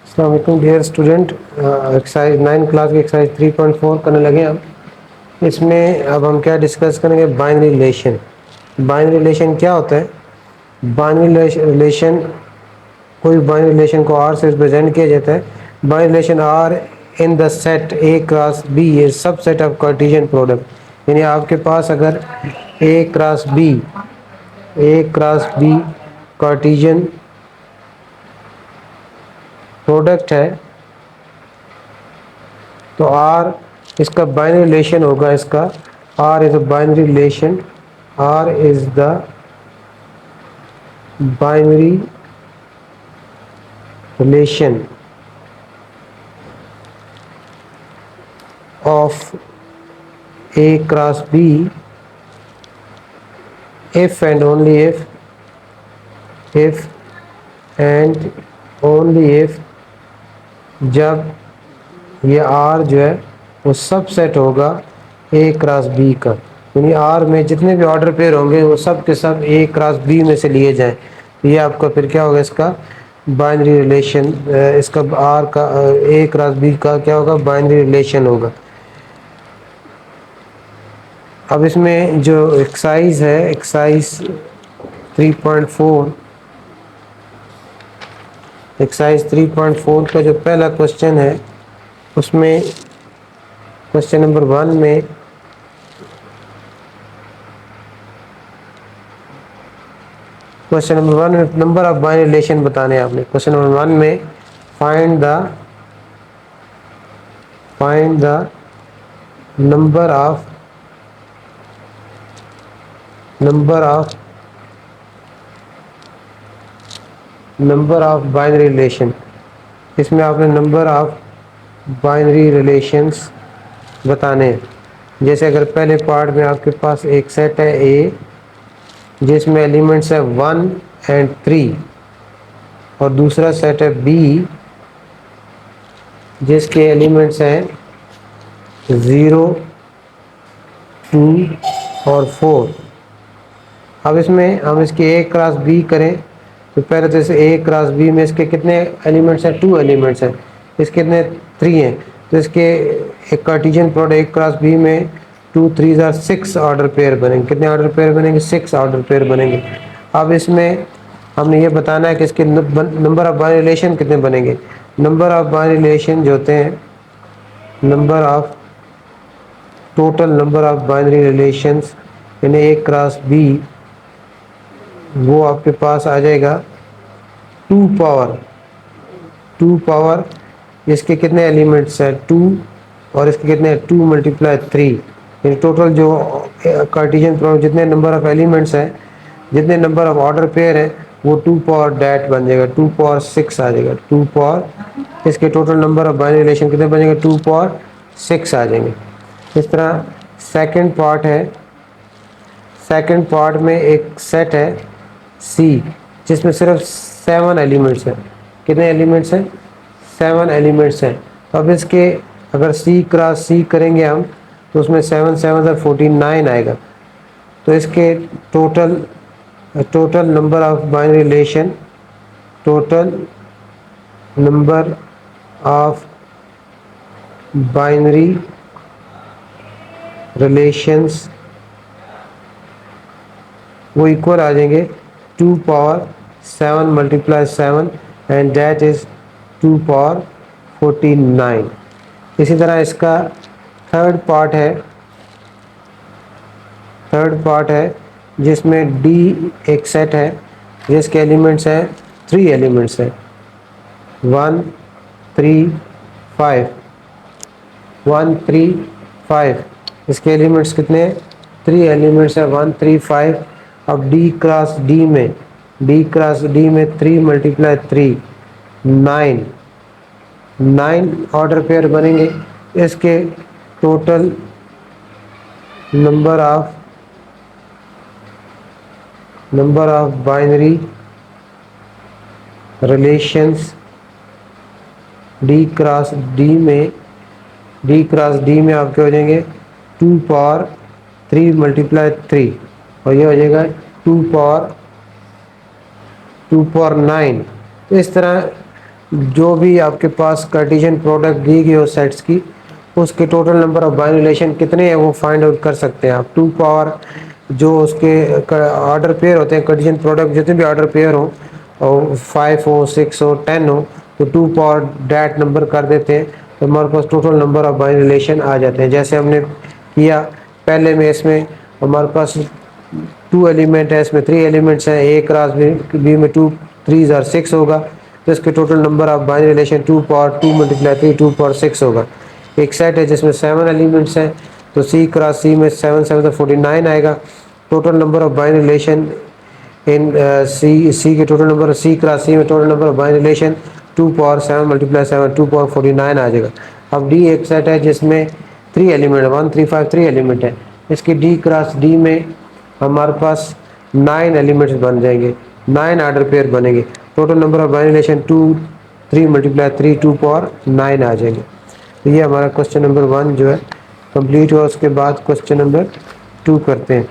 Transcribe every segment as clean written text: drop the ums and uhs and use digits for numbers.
अस्सलाम वालेकुम dear student. Exercise 9 class की एक्सरसाइज 3.4 करने लगे हम। इसमें अब हम क्या डिस्कस करेंगे, बाइनरी रिलेशन। बाइनरी रिलेशन क्या होता है? बाइनरी रिलेशन, कोई बाइनरी रिलेशन को आर से रिप्रेजेंट किया जाता है। Binary relation R in the set A cross B is subset of Cartesian product. यानी आपके पास अगर A cross B Cartesian product है तो आर इसका बाइनरी रिलेशन होगा। इसका R is a binary relation, R is the binary relation of A cross B if and only if and only if जब ये आर जो है वो सबसेट होगा ए क्रॉस बी का। यानी आर में जितने भी ऑर्डर पेयर होंगे वो सब के सब ए क्रॉस बी में से लिए जाएं, ये आपका फिर क्या होगा, इसका बाइनरी रिलेशन। इसका आर का ए क्रॉस बी का क्या होगा, बाइनरी रिलेशन होगा। अब इसमें जो एक्सरसाइज है, एक्सरसाइज 3.4, एक्सरसाइज 3.4 का जो पहला क्वेश्चन है उसमें क्वेश्चन नंबर 1 में नंबर ऑफ बाइनरी रिलेशन बताने हैं आपने। क्वेश्चन नंबर 1 में find the number of binary relation. इसमें आपने नंबर ऑफ बाइनरी रिलेशंस बताने हैं। जैसे अगर पहले पार्ट में आपके पास एक सेट है ए जिसमें एलिमेंट्स है 1 एंड 3, और दूसरा सेट है बी जिसके एलिमेंट्स हैं 0, 2 और 4। अब इसमें हम इसकी ए क्रॉस बी करें तो पहले तो इसे ए क्रॉस बी में इसके कितने एलिमेंट्स हैं, 2 एलिमेंट्स हैं। इसके कितने 3 हैं, तो इसके एक Cartesian product A cross B में 2 3 6 ऑर्डर पेयर बनेंगे। कितने ऑर्डर पेयर बनेंगे, 6 ऑर्डर पेयर बनेंगे। अब इसमें हमने ये बताना है कि इसके नंबर ऑफ बाइनरी रिलेशन कितने बनेंगे। नंबर ऑफ बाइनरी रिलेशन जो होते हैं, total number of binary relations यानी ए क्रॉस बी, वो आपके पास आ जाएगा 2 पावर इसके कितने एलिमेंट्स हैं 2, और इसके कितने 2 × 3। यानी टोटल जो कार्टेशियन प्रोडक्ट जितने नंबर ऑफ एलिमेंट्स हैं, जितने नंबर ऑफ ऑर्डर पेयर हैं, वो 2 पावर डैट बन जाएगा, 2 पावर 6 आ जाएगा। 2 पावर इसके total number of binary relation कितने बन जाएंगे, 2 पावर 6 आ जाएंगे। इस तरह सेकंड पार्ट में एक सेट है सी जिसमें सिर्फ 7 एलिमेंट्स हैं। कितने एलिमेंट्स हैं, 7 एलिमेंट्स हैं। तो अब इसके अगर सी क्रॉस सी करेंगे हम तो उसमें 7 7 49 आएगा। तो इसके total number of binary relation, total number of binary relations वो इक्वल आ जाएंगे 2 power 7 × 7 and that is 2 power 49। इसी तरह इसका थर्ड पार्ट है जिसमें डी एक सेट है जिसके एलिमेंट्स हैं 3 एलिमेंट्स हैं 1 3 5, 1 3 5। इसके एलिमेंट्स कितने, 3 एलिमेंट्स हैं 1 3 5। अब डी क्रॉस डी में 3 × 3 9 ऑर्डर पेयर बनेंगे। इसके total number of binary relations D cross D में आपके हो जाएंगे 2 पावर 3 × 3, और ये हो जाएगा 2 पावर 9। तो इस तरह जो भी आपके पास कार्टेशियन प्रोडक्ट दी गई हो सेट्स की, उसके total number of binary relation कितने हैं वो फाइंड आउट कर सकते हैं आप। 2 पावर जो उसके ऑर्डर पेयर होते हैं, कार्टेशियन प्रोडक्ट जितने भी ऑर्डर पेयर हो, और 5 हो, 6 हो, 10 हो, तो 2 पावर डैट नंबर कर देते हैं, तो हमारे पास total number of binary relation आ जाते हैं। जैसे हमने किया पहले में, इसमें हमारे पास 2 एलिमेंट है, इसमें 3 एलिमेंट्स हैं, ए क्रॉस बी में 2 3 और 6 होगा, तो इसके total number of binary relation 2 power 2 multiply 3 2 power 6 होगा। एक सेट है जिसमें 7 एलिमेंट्स हैं, तो सी क्रॉस सी में 7 7 49 आएगा। Total number of binary relation in C के total number C cross C में total number of binary relation 2 power 7 multiply 7 2 power 49 आ जाएगा। अब डी एक सेट है जिसमें 3 एलिमेंट 1 3 5 3 एलिमेंट है, इसके डी क्रॉस डी में हमारे पास 9 एलिमेंट्स बन जाएंगे, 9 ऑर्डर पेयर बनेंगे। Total number of binary relation 2 3 multiply 3 2 power 9 आ जाएंगे। तो ये हमारा क्वेश्चन नंबर 1 जो है कंप्लीट हुआ। उसके बाद क्वेश्चन नंबर 2 करते हैं।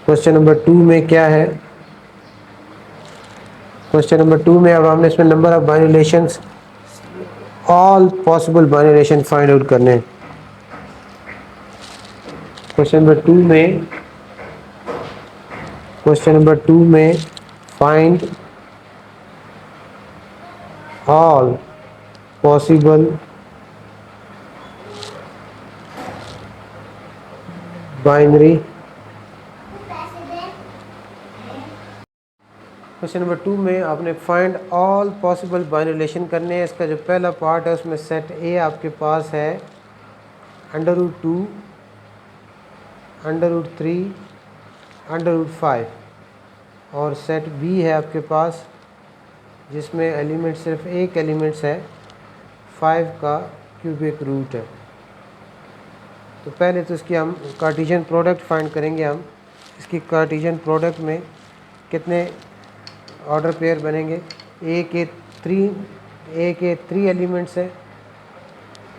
क्वेश्चन नंबर 2 में क्या है, क्वेश्चन नंबर 2 में अब हमने इसमें number of binary relations, all possible binary relation find out करने हैं। क्वेश्चन नंबर 2 में, क्वेश्चन नंबर 2 में find all possible binary, question number 2 में आपने find all possible binary relation करने हैं। इसका जो पहला पार्ट है उसमें सेट ए आपके पास है √2 √3 √5, और सेट बी है आपके पास जिसमें एलिमेंट सिर्फ एक एलिमेंट्स है, 5 का क्यूबिक रूट है। तो पहले तो इसकी हम कार्टेशियन प्रोडक्ट फाइंड करेंगे। हम इसकी कार्टेशियन प्रोडक्ट में कितने ऑर्डर पेयर बनेंगे। ए के 3 एलिमेंट्स है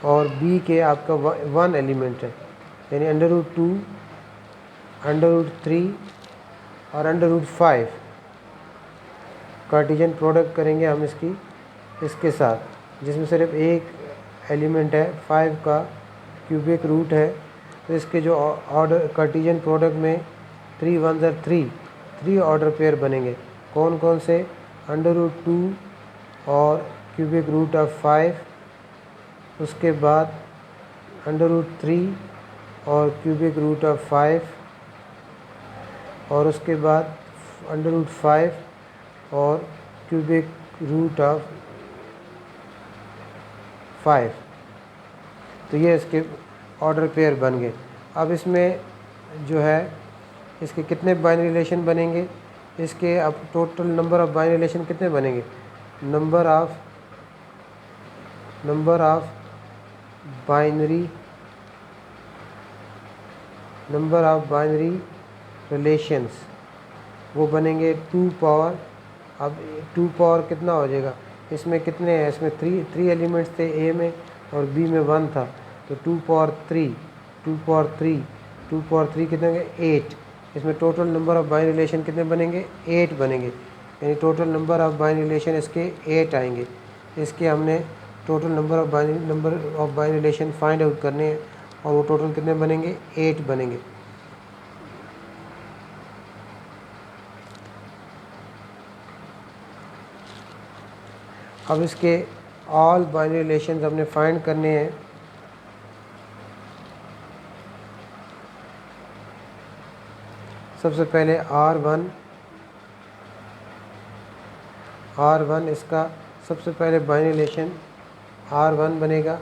और बी के आपका 1 एलिमेंट है, यानी √2 √3 और √5 कार्टेशियन प्रोडक्ट करेंगे हम इसके साथ, जिसमें सिर्फ एक एलिमेंट है, 5 का क्यूबिक रूट है। तो इसके जो ऑर्डर कार्टेशियन प्रोडक्ट में 3 1 और 3 ऑर्डर पेयर बनेंगे। कौन कौन से, √2 और क्यूबिक रूट ऑफ 5, उसके बाद √3 और क्यूबिक रूट ऑफ 5, और उसके बाद √5 और क्यूबिक रूट ऑफ 5। तो ये इसके ऑर्डर पेयर बन गए। अब इसमें जो है इसके कितने बाइनरी रिलेशन बनेंगे, इसके अब total number of binary relation कितने बनेंगे, नंबर ऑफ बाइनरी रिलेशंस वो बनेंगे 2 पावर। अब 2 पावर कितना हो जाएगा, इसमें कितने हैं, इसमें 3 एलिमेंट्स थे ए में और बी में 1 था, तो 2 पावर 3 कितने होंगे, 8। इसमें total number of binary relation कितने बनेंगे, 8 बनेंगे, यानी total number of binary relation इसके 8 आएंगे। इसके हमने total number of binary relation find out करने हैं, और वो टोटल कितने बनेंगे, 8 बनेंगे। अब इसके ऑल बाइनरी रिलेशंस हमने फाइंड करने हैं। सबसे पहले R1 इसका सबसे पहले बाइनरी रिलेशन R1 बनेगा,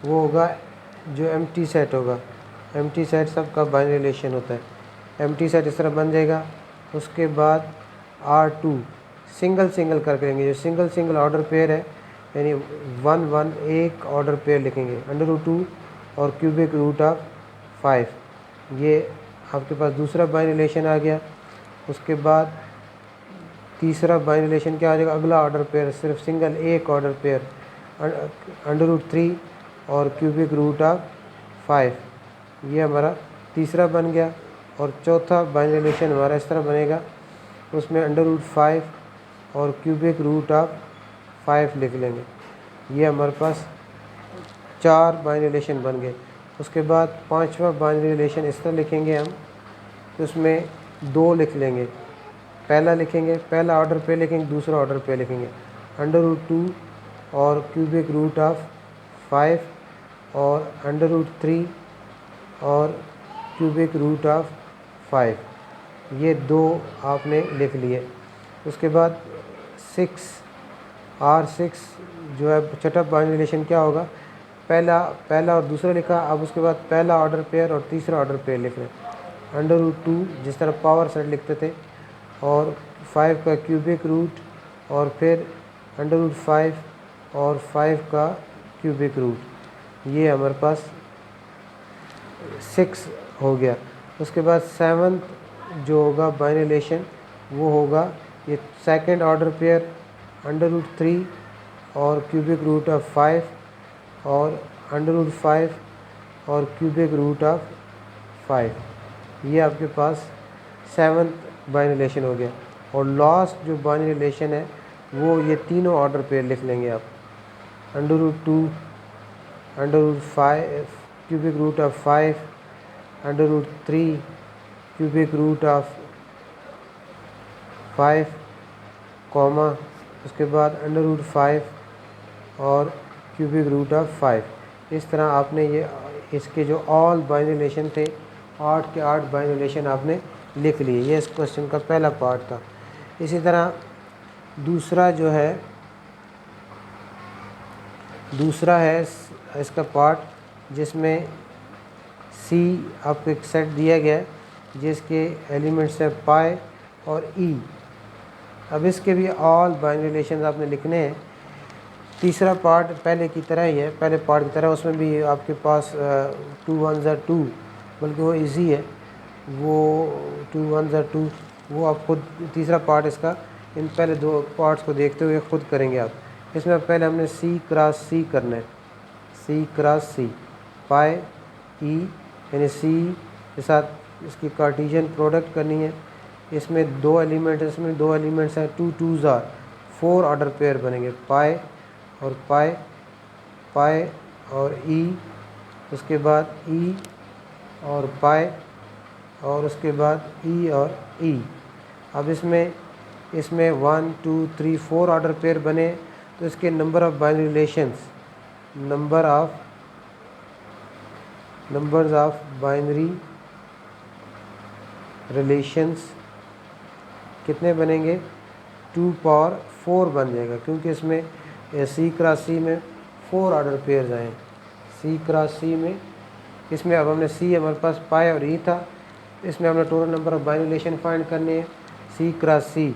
वो होगा जो एम्प्टी सेट होगा। एम्प्टी सेट सबका बाइनरी रिलेशन होता है, एम्प्टी सेट इस तरह बन जाएगा। उसके बाद R2 सिंगल कर करेंगे, जो सिंगल ऑर्डर पेयर है, यानी 1 1 एक ऑर्डर पेयर लिखेंगे, √2 और क्यूबिक रूट ऑफ 5। ये आपके पास दूसरा बाइनरी रिलेशन आ गया। उसके बाद तीसरा बाइनरी रिलेशन क्या आ जाएगा, अगला ऑर्डर पेयर सिर्फ सिंगल एक ऑर्डर पेयर, √3 और क्यूबिक रूट ऑफ 5। ये हमारा तीसरा बन गया। और चौथा बाइनरी रिलेशन हमारा इस तरह बनेगा, उसमें √5 और क्यूबिक रूट ऑफ 5 लिख लेंगे। ये हमारे पास 4 बाइनरी रिलेशन बन गए। उसके बाद 5वां बाइनरी रिलेशन इस तरह लिखेंगे हम, तो उसमें 2 लिख लेंगे। पहला लिखेंगे, पहला ऑर्डर पे लिखेंगे, दूसरा ऑर्डर पे लिखेंगे √2 और क्यूबिक रूट ऑफ 5 और √3 और क्यूबिक रूट ऑफ 5, ये 2 आपने लिख लिए। उसके बाद 6 R6 जो है छठा बाइनरी रिलेशन क्या होगा, पहला और दूसरा लिखा। अब उसके बाद पहला ऑर्डर पेयर और तीसरा ऑर्डर पेयर लिख रहे हैं √2 जिस तरह पावर सेट लिखते थे, और 5 का क्यूबिक रूट, और फिर √5 और 5 का क्यूबिक रूट। ये हमारे पास 6 हो गया। उसके बाद 7th जो होगा बाइनरी रिलेशन वो होगा ये सेकंड ऑर्डर पेयर √3 और क्यूबिक रूट ऑफ 5 और √5 और क्यूबिक रूट ऑफ 5। ये आपके पास 7th बाइनरी रिलेशन हो गया। और लास्ट जो बाइनरी रिलेशन है वो ये तीनों ऑर्डर पेयर लिख लेंगे आप, √2 √5 cubic root of 5 √3 cubic root of 5 comma, उसके बाद √5 और क्यूबिक रूट ऑफ 5। इस तरह आपने ये इसके जो ऑल बाइनरी रिलेशन थे 8 के 8 बाइनरी रिलेशन आपने लिख लिए। ये इस क्वेश्चन का पहला पार्ट था। इसी तरह दूसरा जो है, दूसरा है इसका पार्ट जिसमें C आपको एक सेट दिया गया है जिसके एलिमेंट्स है पाई और E। अब इसके भी ऑल बाइनरी रिलेशन आपने लिखने हैं। तीसरा पार्ट पहले की तरह ही है, पहले पार्ट की तरह, उसमें भी आपके पास 2 1 2, बल्कि वो इजी है, वो 2 1 2 वो आप खुद तीसरा पार्ट इसका इन पहले 2 पार्ट्स को देखते हुए खुद करेंगे आप। इसमें पहले हमने C क्रॉस C करना है, C क्रॉस C पाई E, यानी C के साथ इसकी कार्टेशियन प्रोडक्ट करनी है। इसमें 2 एलिमेंट, इसमें 2 एलिमेंट्स हैं, 2 2s आर 4 ऑर्डर पेयर बनेंगे, पाई और पाई, पाई और E, उसके बाद E और पाई, और उसके बाद E और E। अब इसमें 1 2 3 4 ऑर्डर पेयर बने, तो इसके number of binary relations, numbers of binary relations कितने बनेंगे, 2 पावर 4 बन जाएगा, क्योंकि इसमें C क्रॉस C में 4 ऑर्डर पेयर्स आए। C क्रॉस C में, इसमें अब हमने C हमारे पास पाई और E था, इसमें हमने total number of binary relation find करने हैं। C क्रॉस C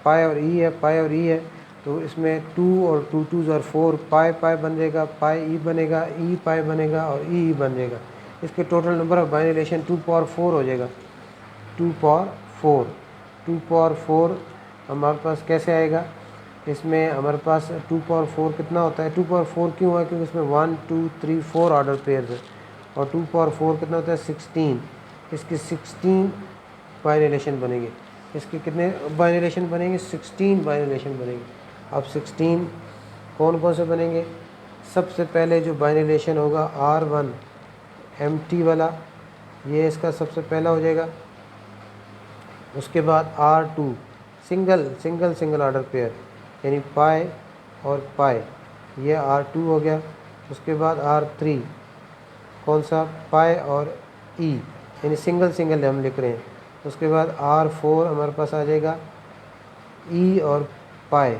पाई और E है, पाई और E है, तो इसमें 2 और 2 2s और 4 पाई पाई बन जाएगा, पाई E बनेगा, E पाई बनेगा और E बन जाएगा। इसके total number of binary relation 2 power 4 हो जाएगा, 2 पावर 4। 2 पावर 4 हमारे पास कैसे आएगा, इसमें हमारे पास 2 पावर 4 कितना होता है, 2 पावर 4 क्यों है, क्योंकि इसमें 1 2 3 4 ऑर्डर पेयर्स है, और 2 पावर 4 कितना होता है 16। इसके 16 बाइनरी रिलेशन बनेंगे। इसके कितने बाइनरी रिलेशन बनेंगे, 16 बाइनरी रिलेशन बनेंगे। अब 16 कौन कौन से बनेंगे, सबसे पहले जो बाइनरी रिलेशन होगा R1 एम्प्टी वाला, ये इसका सबसे पहला हो जाएगा। उसके बाद R2 सिंगल ऑर्डर पेयर, यानी पाई और पाई, ये R2 हो गया। उसके बाद R3 कौन सा, पाई और E, यानी सिंगल हम लिख रहे हैं। उसके बाद R4 हमारे पास आ जाएगा E और पाई,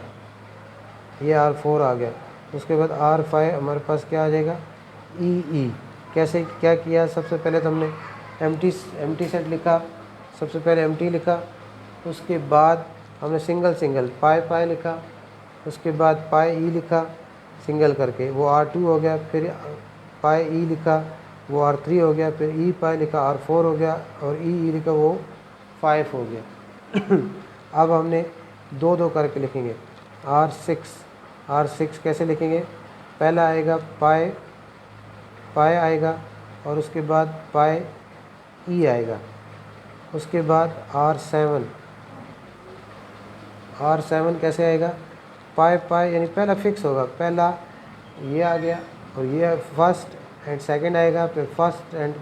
ये R4 आ गया। उसके बाद R5 हमारे पास क्या आ जाएगा, E। कैसे क्या किया, सबसे पहले तो हमने एम्प्टी सेट लिखा, सबसे पहले एम्प्टी लिखा, उसके बाद हमने सिंगल पाई पाई लिखा, उसके बाद पाई E लिखा सिंगल करके, वो R2 हो गया। फिर पाई E लिखा, वो R3 हो गया। फिर E पाई लिखा, R4 हो गया, और E लिखा, वो 5 हो गया। अब हमने 2 2 करके लिखेंगे। R6 कैसे लिखेंगे, पहला आएगा पाई आएगा, और उसके बाद पाई E आएगा। उसके बाद R7 कैसे आएगा, पाई पाई यानी पहला फिक्स होगा, पहला ये आ गया और ये फर्स्ट एंड सेकंड आएगा, फिर फर्स्ट एंड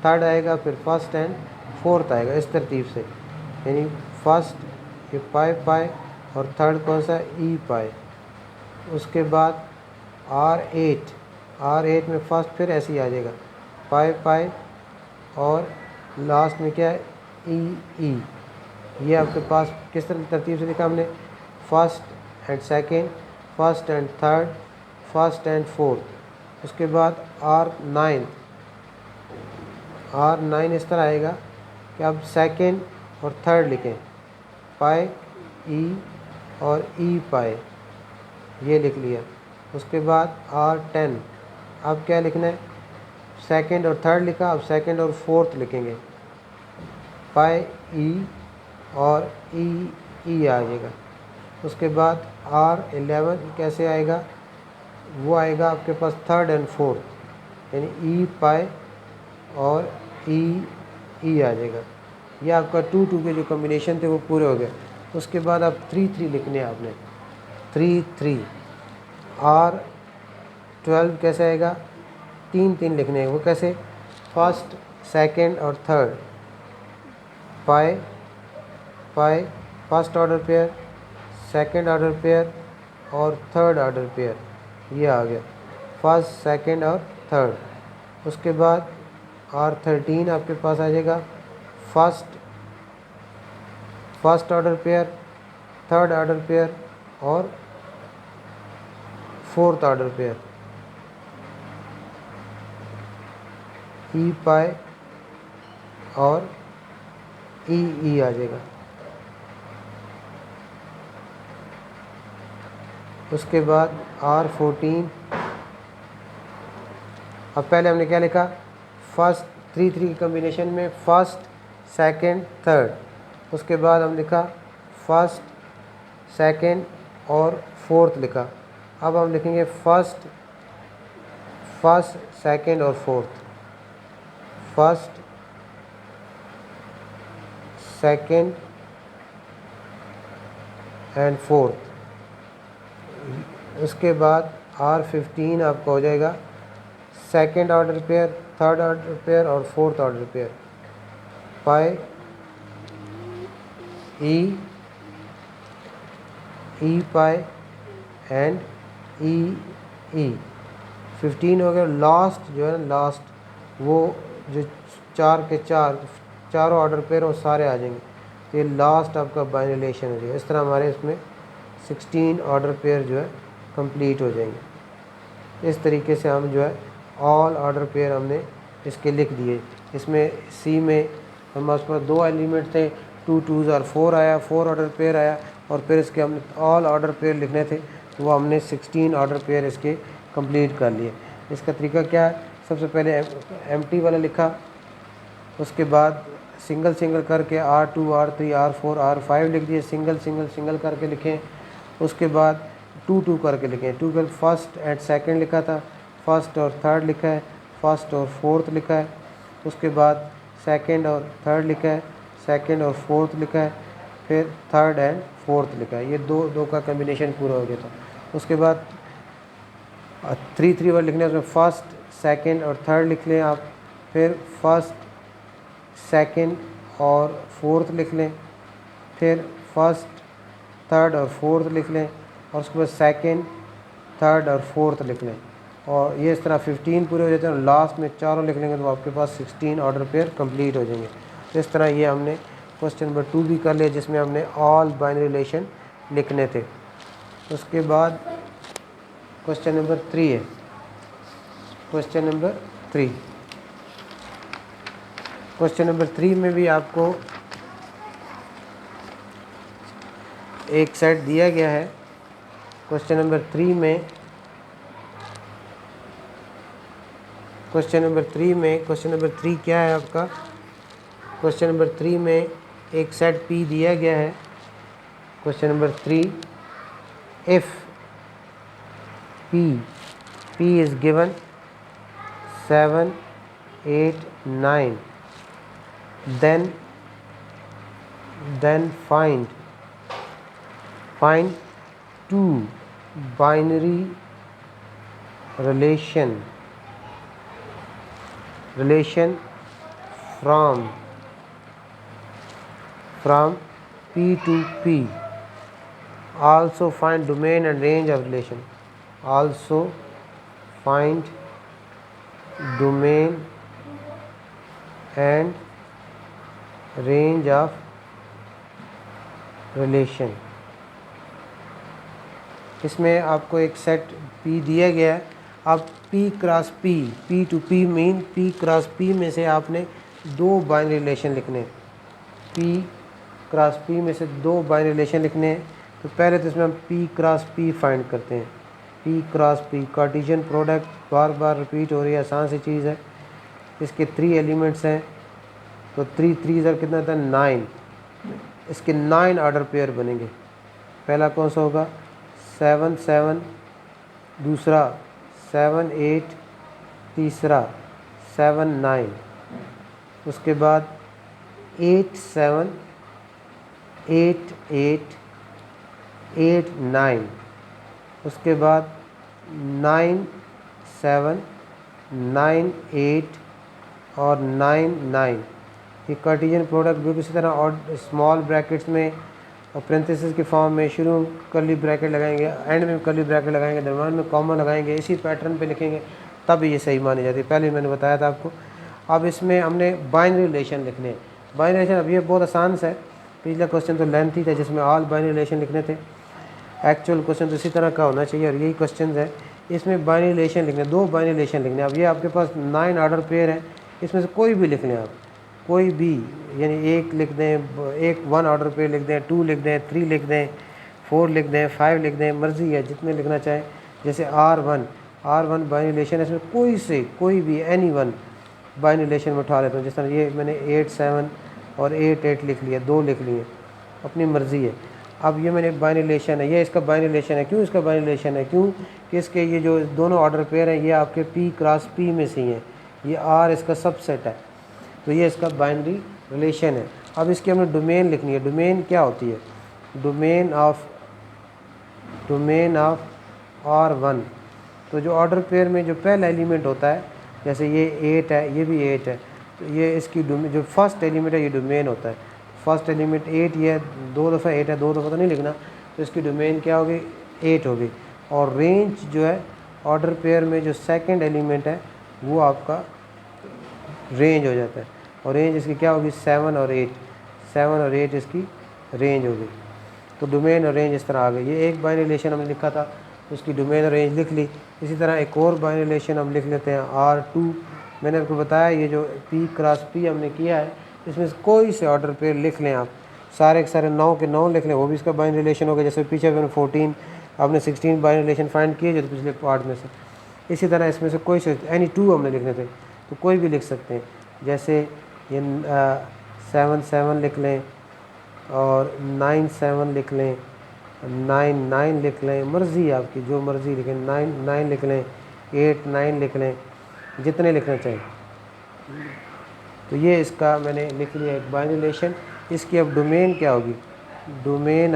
थर्ड आएगा, फिर फर्स्ट एंड फोर्थ आएगा, इस तरतीब से। यानी फर्स्ट ये पाई पाई और थर्ड कौन सा ई पाई। उसके बाद R8 में फर्स्ट फिर ऐसे ही आ जाएगा पाई पाई और लास्ट में क्या है ई। ये आपके पास किस तरह तरतीब से लिखा हमने, first and second, first and third, first and fourth. उसके बाद R9 इस तरह आएगा कि आप सेकंड और थर्ड लिखें, पाई ई और ई पाई, ये लिख लिया। उसके बाद R10 अब क्या लिखना है, सेकंड और थर्ड लिखा, अब सेकंड और फोर्थ लिखेंगे, पाई ई और ई आ जाएगा। उसके बाद R11 कैसे आएगा, वो आएगा आपके पास थर्ड एंड फोर्थ, यानी ई पाई और ई आ जाएगा। ये आपका 2 के जो कॉम्बिनेशन थे वो पूरे हो गए। उसके बाद आप 3 लिखने हैं आपने, 3 R12 कैसे आएगा, 3 लिखने हैं, वो कैसे, फर्स्ट सेकंड और third, pi pi first order pair, second order pair और थर्ड ऑर्डर पेयर, ये आ गया फर्स्ट सेकंड और थर्ड। उसके बाद R13 आपके पास आ जाएगा first order pair, third order pair और फोर्थ ऑर्डर पेयर, ई पाई और ई आ जाएगा। उसके बाद R14, अब पहले हमने क्या लिखा, फर्स्ट 3 की कॉम्बिनेशन में फर्स्ट सेकंड थर्ड। उसके बाद हम लिखा फर्स्ट सेकंड और फोर्थ लिखा। अब हम लिखेंगे फर्स्ट सेकंड और fourth, first second and fourth. उसके बाद R15 आपका हो जाएगा second order pair, third order pair और fourth order pair, pi E pi and E 15 हो गया। लास्ट जो है ना, लास्ट वो जो चारों ऑर्डर पेयर वो सारे आ जाएंगे, तो ये लास्ट आपका बाइनरी रिलेशन हो जाएगा। इस तरह हमारे इसमें 16 ऑर्डर पेयर जो है कंप्लीट हो जाएंगे। इस तरीके से हम जो है ऑल ऑर्डर पेयर हमने इसके लिख दिए। इसमें सी में हमारे पास 2 एलिमेंट थे, 2 2s और 4 आया, 4 ऑर्डर पेयर आया, और फिर इसके हमने ऑल ऑर्डर पेयर लिखने थे, तो वो हमने 16 ऑर्डर पेयर इसके कंप्लीट कर लिए। इसका तरीका क्या है, सबसे पहले एम्प्टी वाला लिखा, उसके बाद सिंगल करके R2 R3 R4 R5 लिख दिए, सिंगल करके लिखें। उसके बाद 2 करके लिखें, 2 कर फर्स्ट एंड सेकंड लिखा था, फर्स्ट और थर्ड लिखा है, फर्स्ट और फोर्थ लिखा है। उसके बाद सेकंड और थर्ड लिखा है, सेकंड और फोर्थ लिखा है, फिर थर्ड एंड फोर्थ लिखा है। ये दो का कम्बिनेशन पूरा हो गया था। उसके बाद 3 वाला लिखना है, उसमें फर्स्ट सेकंड और थर्ड लिख लें आप, फिर फर्स्ट सेकंड और फोर्थ लिख लें, फिर फर्स्ट थर्ड और फोर्थ लिख लें, और उसके बाद सेकंड थर्ड और फोर्थ लिख लें, और ये इस तरह 15 पूरे हो जाते हैं। और लास्ट में चारों लिख लेंगे तो आपके पास 16 ऑर्डर पेयर कंप्लीट हो जाएंगे। तो इस तरह ये हमने क्वेश्चन नंबर 2 भी कर लिया, जिसमें हमने ऑल बाइनरी रिलेशन लिखने थे। उसके बाद क्वेश्चन नंबर 3 है, क्वेश्चन नंबर 3 में भी आपको एक सेट दिया गया है। क्वेश्चन नंबर 3 में क्वेश्चन नंबर 3 क्या है आपका, क्वेश्चन नंबर 3 में एक सेट P दिया गया है। Question number 3, if P is given 7 8 9, then find 2 binary relation from P to P. Also find domain and range of relation. Also find domain and range of relation. इसमें आपको एक set P दिया गया है. अब P cross P, P to P mean P cross P में से आपने दो बाइनरी रिलेशन लिखने हैं. P क्रॉस P में से दो बाइनरी रिलेशन लिखने हैं. तो पहले तो इसमें हम P क्रॉस P फाइंड करते हैं. P cross P Cartesian product बार बार रिपीट हो रही है, आसान सी चीज़ है. इसके 3 एलिमेंट्स हैं, तो 3 3 ज़र कितना था 9. इसके 9 ऑर्डर पेयर बनेंगे. पहला कौन सा होगा 7 7, दूसरा 7 8, तीसरा 7 9. उसके बाद 8 7, 8 8, 8 9. उसके बाद 9 7, 9 8 और 9 9. ये कार्टेशियन प्रोडक्ट भी इसी तरह और स्मॉल ब्रैकेट्स में और पेरेंथेसिस के फॉर्म में शुरू कर्ली ब्रैकेट लगाएंगे, एंड में कर्ली ब्रैकेट लगाएंगे, दरम्यान में कॉमा लगाएंगे, इसी पैटर्न पे लिखेंगे, तब ये सही मानी जाती है. पहले मैंने बताया था आपको. अब इसमें हमने बाइनरी रिलेशन लिखने हैं. बाइनरी रिलेशन अब ये बहुत आसान सा है. पिछला क्वेश्चन तो लेंथी था जिसमें ऑल बाइनरी रिलेशन लिखने थे. एक्चुअल क्वेश्चन तो इसी तरह का होना चाहिए और यही क्वेश्चन है. इसमें बाइनरी रिलेशन लिखने, दो बाइनरी रिलेशन लिखने. अब ये आपके पास 9 ऑर्डर पेयर है, इसमें से कोई भी लिख लें आप, कोई भी, यानी एक लिख दें, एक 1 ऑर्डर पेयर लिख दें, 2 लिख दें, 3 लिख दें, 4 लिख दें, 5 लिख दें, मर्ज़ी है जितने लिखना चाहें. जैसे R1 बाइनरी रिलेशन है, इसमें कोई से कोई भी एनी वन बाइनरी रिलेशन में उठा लेता हूँ. जिस तरह ये मैंने 8 7 और 8 8 लिख लिया, 2 लिख लिए, अपनी मर्ज़ी है. अब ये मैंने बाइनरी रिलेशन है, ये इसका बाइनरी रिलेशन है. क्यों इसका बाइनरी रिलेशन है? क्यों कि इसके ये जो दोनों ऑर्डर पेयर हैं ये आपके P क्रॉस P में से ही हैं. ये R इसका सबसेट है, तो ये इसका बाइनरी रिलेशन है. अब इसकी हमने डोमेन लिखनी है. डोमेन क्या होती है? Domain of R1. तो जो ऑर्डर पेयर में जो पहला एलिमेंट होता है, जैसे ये 8 है, ये भी 8 है, तो ये इसकी जो फर्स्ट एलिमेंट है ये डोमेन होता है. फर्स्ट एलिमेंट 8 ये 2 दफ़ा 8 है, 2 दफ़ा तो नहीं लिखना. तो इसकी डोमेन क्या होगी 8 होगी. और रेंज जो है ऑर्डर पेयर में जो सेकंड एलिमेंट है वो आपका रेंज हो जाता है. और रेंज इसकी क्या होगी 7 और 8. 7 और 8 इसकी रेंज होगी. तो डोमेन और रेंज इस तरह आ गई. ये एक बाइनरी रिलेशन हमने लिखा था, उसकी डोमेन और रेंज लिख ली. इसी तरह एक और बाइनरी रिलेशन हम लिख लेते हैं R2. मैंने आपको बताया ये जो P क्रॉस P हमने किया है, इसमें से कोई से ऑर्डर पेयर लिख लें आप, सारे के सारे 9 के 9 लिख लें, वो भी इसका बाइनरी रिलेशन होगा. जैसे पीछे मैंने 14, आपने 16 बाइनरी रिलेशन फाइंड किए जो पिछले पार्ट में से. इसी तरह इसमें से कोई से एनी 2 हमने लिखने थे, तो कोई भी लिख सकते हैं. जैसे ये 7 7 लिख लें और 9 7 लिख लें, 9 9 लिख लें, मर्ज़ी आपकी जो मर्ज़ी लिखें. 9 9 लिख लें, 8 9 लिख लें, जितने लिखना चाहें. तो ये इसका मैंने लिख लिया एक बाइनरी रिलेशन. इसकी अब डोमेन क्या होगी? Domain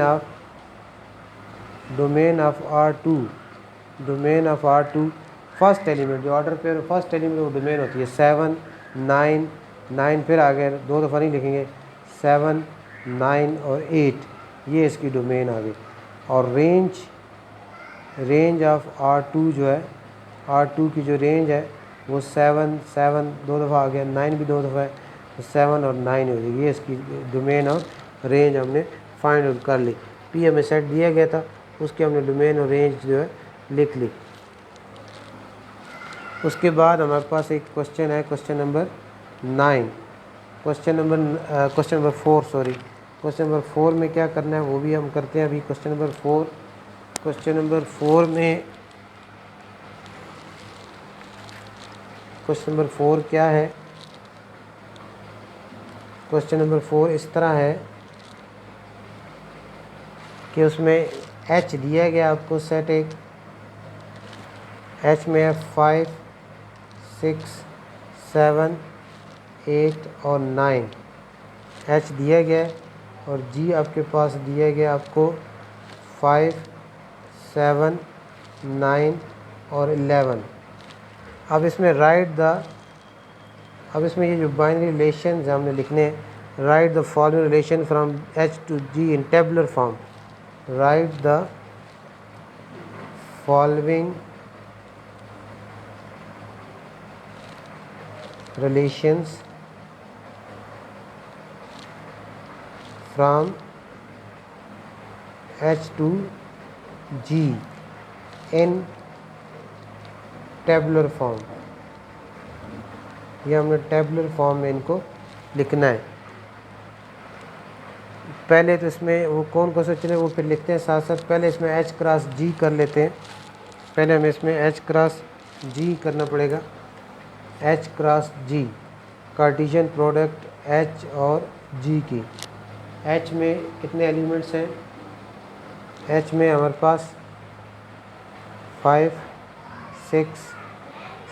of R2. First element जो ऑर्डर पेयर फर्स्ट एलिमेंट वो डोमेन होती है. 7 9 9 फिर आ गए, 2 दफ़ा नहीं लिखेंगे, 7 9 और 8, ये इसकी डोमेन आ गई. और रेंज ऑफ R2 जो है, R2 की जो रेंज है वो 7 7 2 दफ़ा आ गया, 9 भी 2 दफ़ा है, तो 7 और 9 हो जाएगी. ये इसकी डोमेन और रेंज हमने फाइंड आउट कर ली. P हमें सेट दिया गया था, उसके हमने डोमेन और रेंज जो है लिख ली. उसके बाद हमारे पास एक क्वेश्चन है, question number 9, question number 4 sorry. Question number 4 में क्या करना है वो भी हम करते हैं अभी. क्वेश्चन नंबर 4 में क्वेश्चन नंबर 4 क्या है? क्वेश्चन नंबर 4 इस तरह है कि उसमें H दिया गया आपको सेट एक, H में है 5 6 7 8 और 9. H दिया गया है और G आपके पास दिया गया आपको 5 7, 9 और 11। अब इसमें अब इसमें ये जो बाइनरी रिलेशन हमने लिखने हैं, right the following relation from H to G in tabular form. Right the following relations from H to G in tabular form। ये हमने टेबुलर फॉर्म में इनको लिखना है। पहले तो इसमें वो कौन कौन से चले वो फिर लिखते हैं साथ साथ। पहले इसमें H क्रॉस G कर लेते हैं। पहले हमें इसमें H क्रॉस G करना पड़ेगा। H cross G, Cartesian product H और G की। H में कितने एलिमेंट्स हैं? H में हमारे पास 5, 6,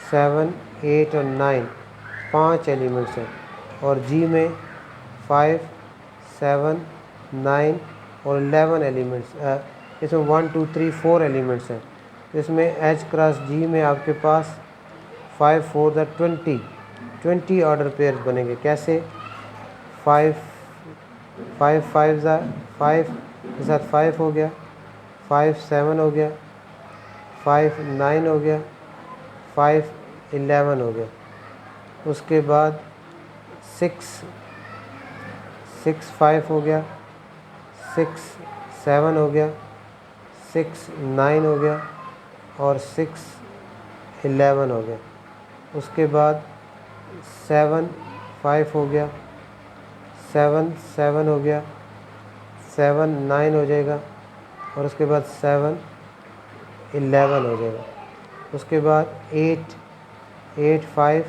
7, 8 और 9 5 एलिमेंट्स हैं। और G में 5, 7, 9 और 11 एलिमेंट्स, इसमें 1, 2, 3, 4 एलिमेंट्स हैं। इसमें H क्रॉस G में आपके पास 5, 4 20 ऑर्डर पेयर बनेंगे। कैसे? 5 5 5 के साथ 5 हो गया, 5 7 हो गया, 5 9 हो गया, 5 11 हो गया। उसके बाद 6 5 हो गया, 6 7 हो गया, 6 9 हो गया और 6 11 हो गया। उसके बाद 7 5 हो गया, 7 7 हो गया, 7 9 हो जाएगा और उसके बाद 7 11 हो जाएगा। उसके बाद 8 5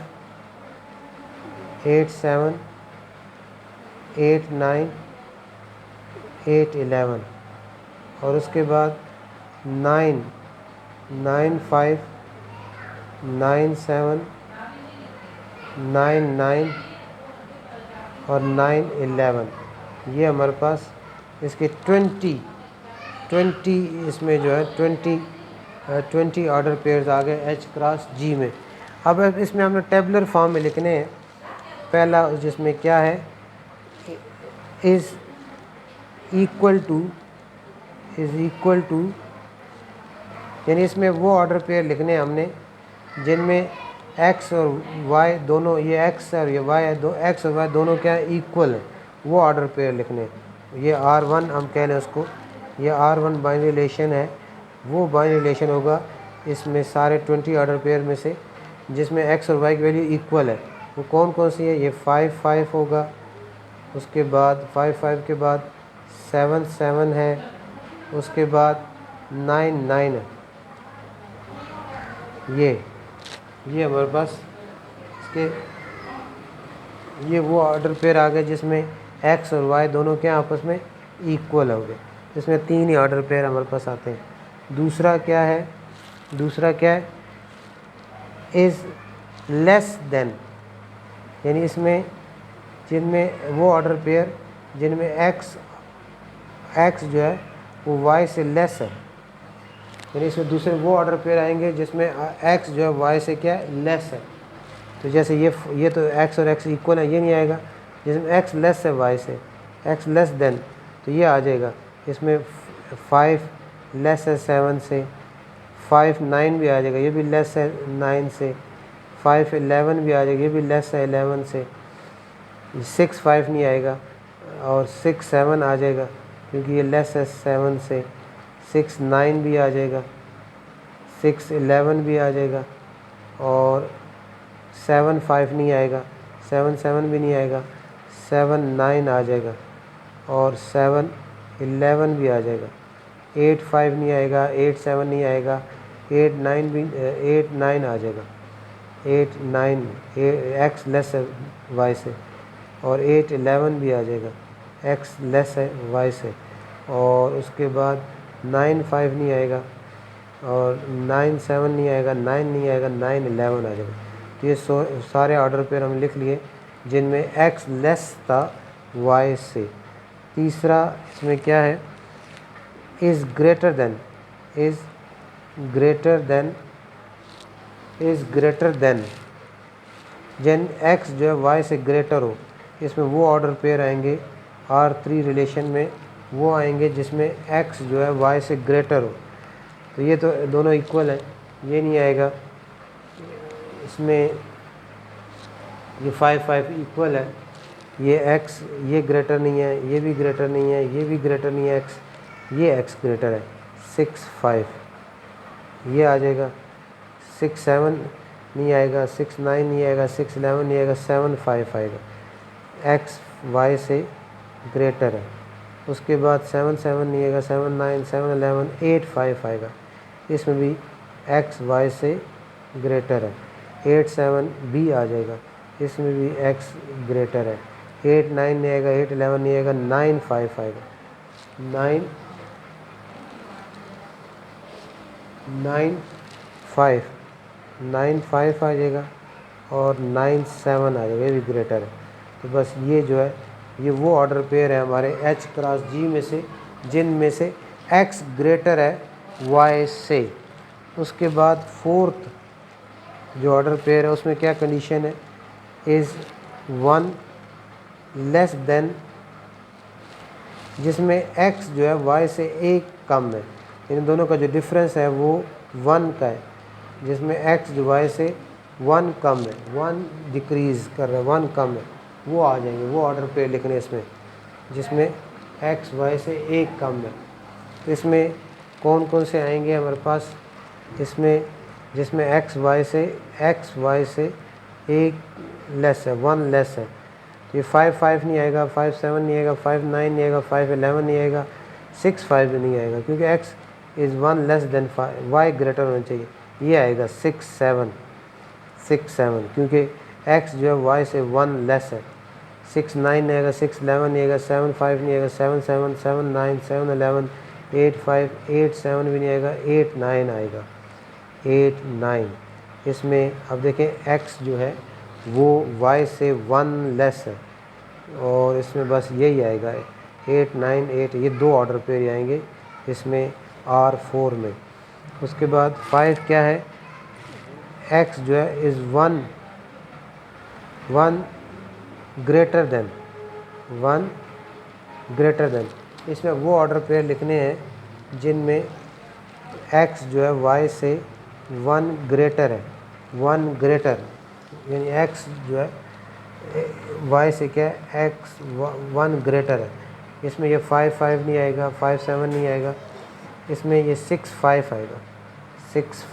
8 7 8 9 8 11 और उसके बाद 9 5 9 7 9 9 और 9 11। ये हमारे पास इसके 20 इसमें जो है 20 ऑर्डर पेयर्स आ गए H क्रॉस G में। अब इसमें हमने टेबुलर फॉर्म में लिखने हैं। पहला जिसमें क्या है, इज़ इक्वल टू, यानी इसमें वो ऑर्डर पेयर लिखने हैं हमने जिनमें x और y दोनों, ये x और ये y है, दो x और y दोनों क्या है, इक्वल है। वो ऑर्डर पेयर लिखने हैं। ये R1 हम कह लें उसको, ये R1 बाइनरी रिलेशन है। वो बाइनरी रिलेशन होगा इसमें सारे 20 ऑर्डर पेयर में से जिसमें x और y की वैल्यू इक्वल है। वो कौन कौन सी है? ये 5 5 होगा, उसके बाद 5 5 के बाद 7 7 है, उसके बाद 9 9 है। ये हमारे पास इसके ये वो ऑर्डर पेयर आ गए जिसमें x और y दोनों के आपस में इक्वल हो गए। इसमें 3 ही ऑर्डर पेयर हमारे पास आते हैं। दूसरा क्या है? इज़ लेस देन, यानी इसमें जिनमें वो ऑर्डर पेयर जिनमें x जो है वो y से लेस है, यानी इसमें दूसरे वो ऑर्डर पेयर आएंगे जिसमें x जो है y से क्या है, लेस है। तो जैसे ये तो x और x इक्वल है, ये नहीं आएगा। जिसमें x लेस है y से, x लेस देन, तो ये आ जाएगा। इसमें 5 लेस है 7 से, 5 9 भी आ जाएगा, ये भी लेस है 9 से। 5 11 भी आ जाएगा, ये भी लेस है 11 से। 6 5 नहीं आएगा और 6 7 आ जाएगा क्योंकि ये लेस है 7 से। 6 9 भी आ जाएगा, 6 11 भी आ जाएगा और 7 5 नहीं आएगा, 7 7 भी नहीं आएगा, 7 9 आ जाएगा और 7 11 भी आ जाएगा। 8 5 नहीं आएगा, 8 7 नहीं आएगा, 8 9 आ जाएगा। 8 9 x लेस है y से और 8 11 भी आ जाएगा, x लेस है y से। और उसके बाद 9 5 नहीं आएगा और 9 7 नहीं आएगा, 9 नहीं आएगा, 9 11 आ जाएगा। तो ये सारे ऑर्डर पेयर हम लिख लिए जिनमें x लेस था y से। तीसरा इसमें क्या है, is greater than, is greater than जिन x जो है y से ग्रेटर हो, इसमें वो ऑर्डर पेयर आएंगे R3 रिलेशन में, वो आएंगे जिसमें x जो है y से ग्रेटर हो। तो ये तो दोनों इक्वल है, ये नहीं आएगा इसमें, ये 5 5 इक्वल है, ये x ये ग्रेटर नहीं है, ये भी ग्रेटर नहीं है, ये भी ग्रेटर नहीं है, x ये x ग्रेटर है। 6 5 ये आ जाएगा, 6 7 नहीं आएगा, 6 9 नहीं आएगा, 6 11 नहीं आएगा, 7 5 आएगा, x y से ग्रेटर है। उसके बाद 7 7 नहीं आएगा, 7 9 7 11 8 5 आएगा, इसमें भी x y से ग्रेटर है। 8 7 b आ जाएगा, इसमें भी x ग्रेटर है। 8 9 नहीं आएगा, 8 11 नहीं आएगा, 9 5 आएगा, 9 5 आ जाएगा और 9 7 आ जाएगा, ये भी ग्रेटर है। तो बस ये जो है ये वो ऑर्डर पेयर है हमारे H क्रॉस G में से जिनमें से X ग्रेटर है Y से। उसके बाद फोर्थ जो ऑर्डर पेयर है उसमें क्या कंडीशन है, इज़ 1 लेस देन, जिसमें x जो है y से 1 कम है, इन दोनों का जो डिफरेंस है वो 1 का है, जिसमें x जो y से 1 कम है, 1 डिक्रीज़ कर रहा है, 1 कम है, वो आ जाएंगे, वो ऑर्डर पे लिखने इसमें जिसमें x y से 1 कम है। तो इसमें कौन कौन से आएंगे हमारे पास, इसमें जिसमें x y से 1 लेस है, 1 लेस है, तो ये 5 5 नहीं आएगा, 5 7 नहीं आएगा, 5 9 नहीं आएगा, 5 11 नहीं आएगा, 6 5 भी नहीं आएगा, क्योंकि x is 1 less than 5, y greater होना चाहिए, ये आएगा 6 7 क्योंकि x जो है y से 1 लेस है। 6 9 नहीं आएगा, 6 11 नहीं आएगा, 7 5 नहीं आएगा, 7 7 7 9 7 11 8 5 8 7 भी नहीं आएगा, 8 9 आएगा, 8 9। इसमें अब देखें x जो है वो y से 1 लेस है और इसमें बस यही आएगा 8 9 8, ये दो ऑर्डर पेयर आएंगे इसमें R4 में। उसके बाद 5 क्या है, x जो है इज़ 1 ग्रेटर देन, इसमें वो ऑर्डर पेयर लिखने हैं जिनमें x जो है y से 1 ग्रेटर है, 1 ग्रेटर यानी x जो है y से क्या है, x 1 ग्रेटर है। इसमें ये 5 5 नहीं आएगा, 5 7 नहीं आएगा, इसमें ये 6 5 आएगा, 6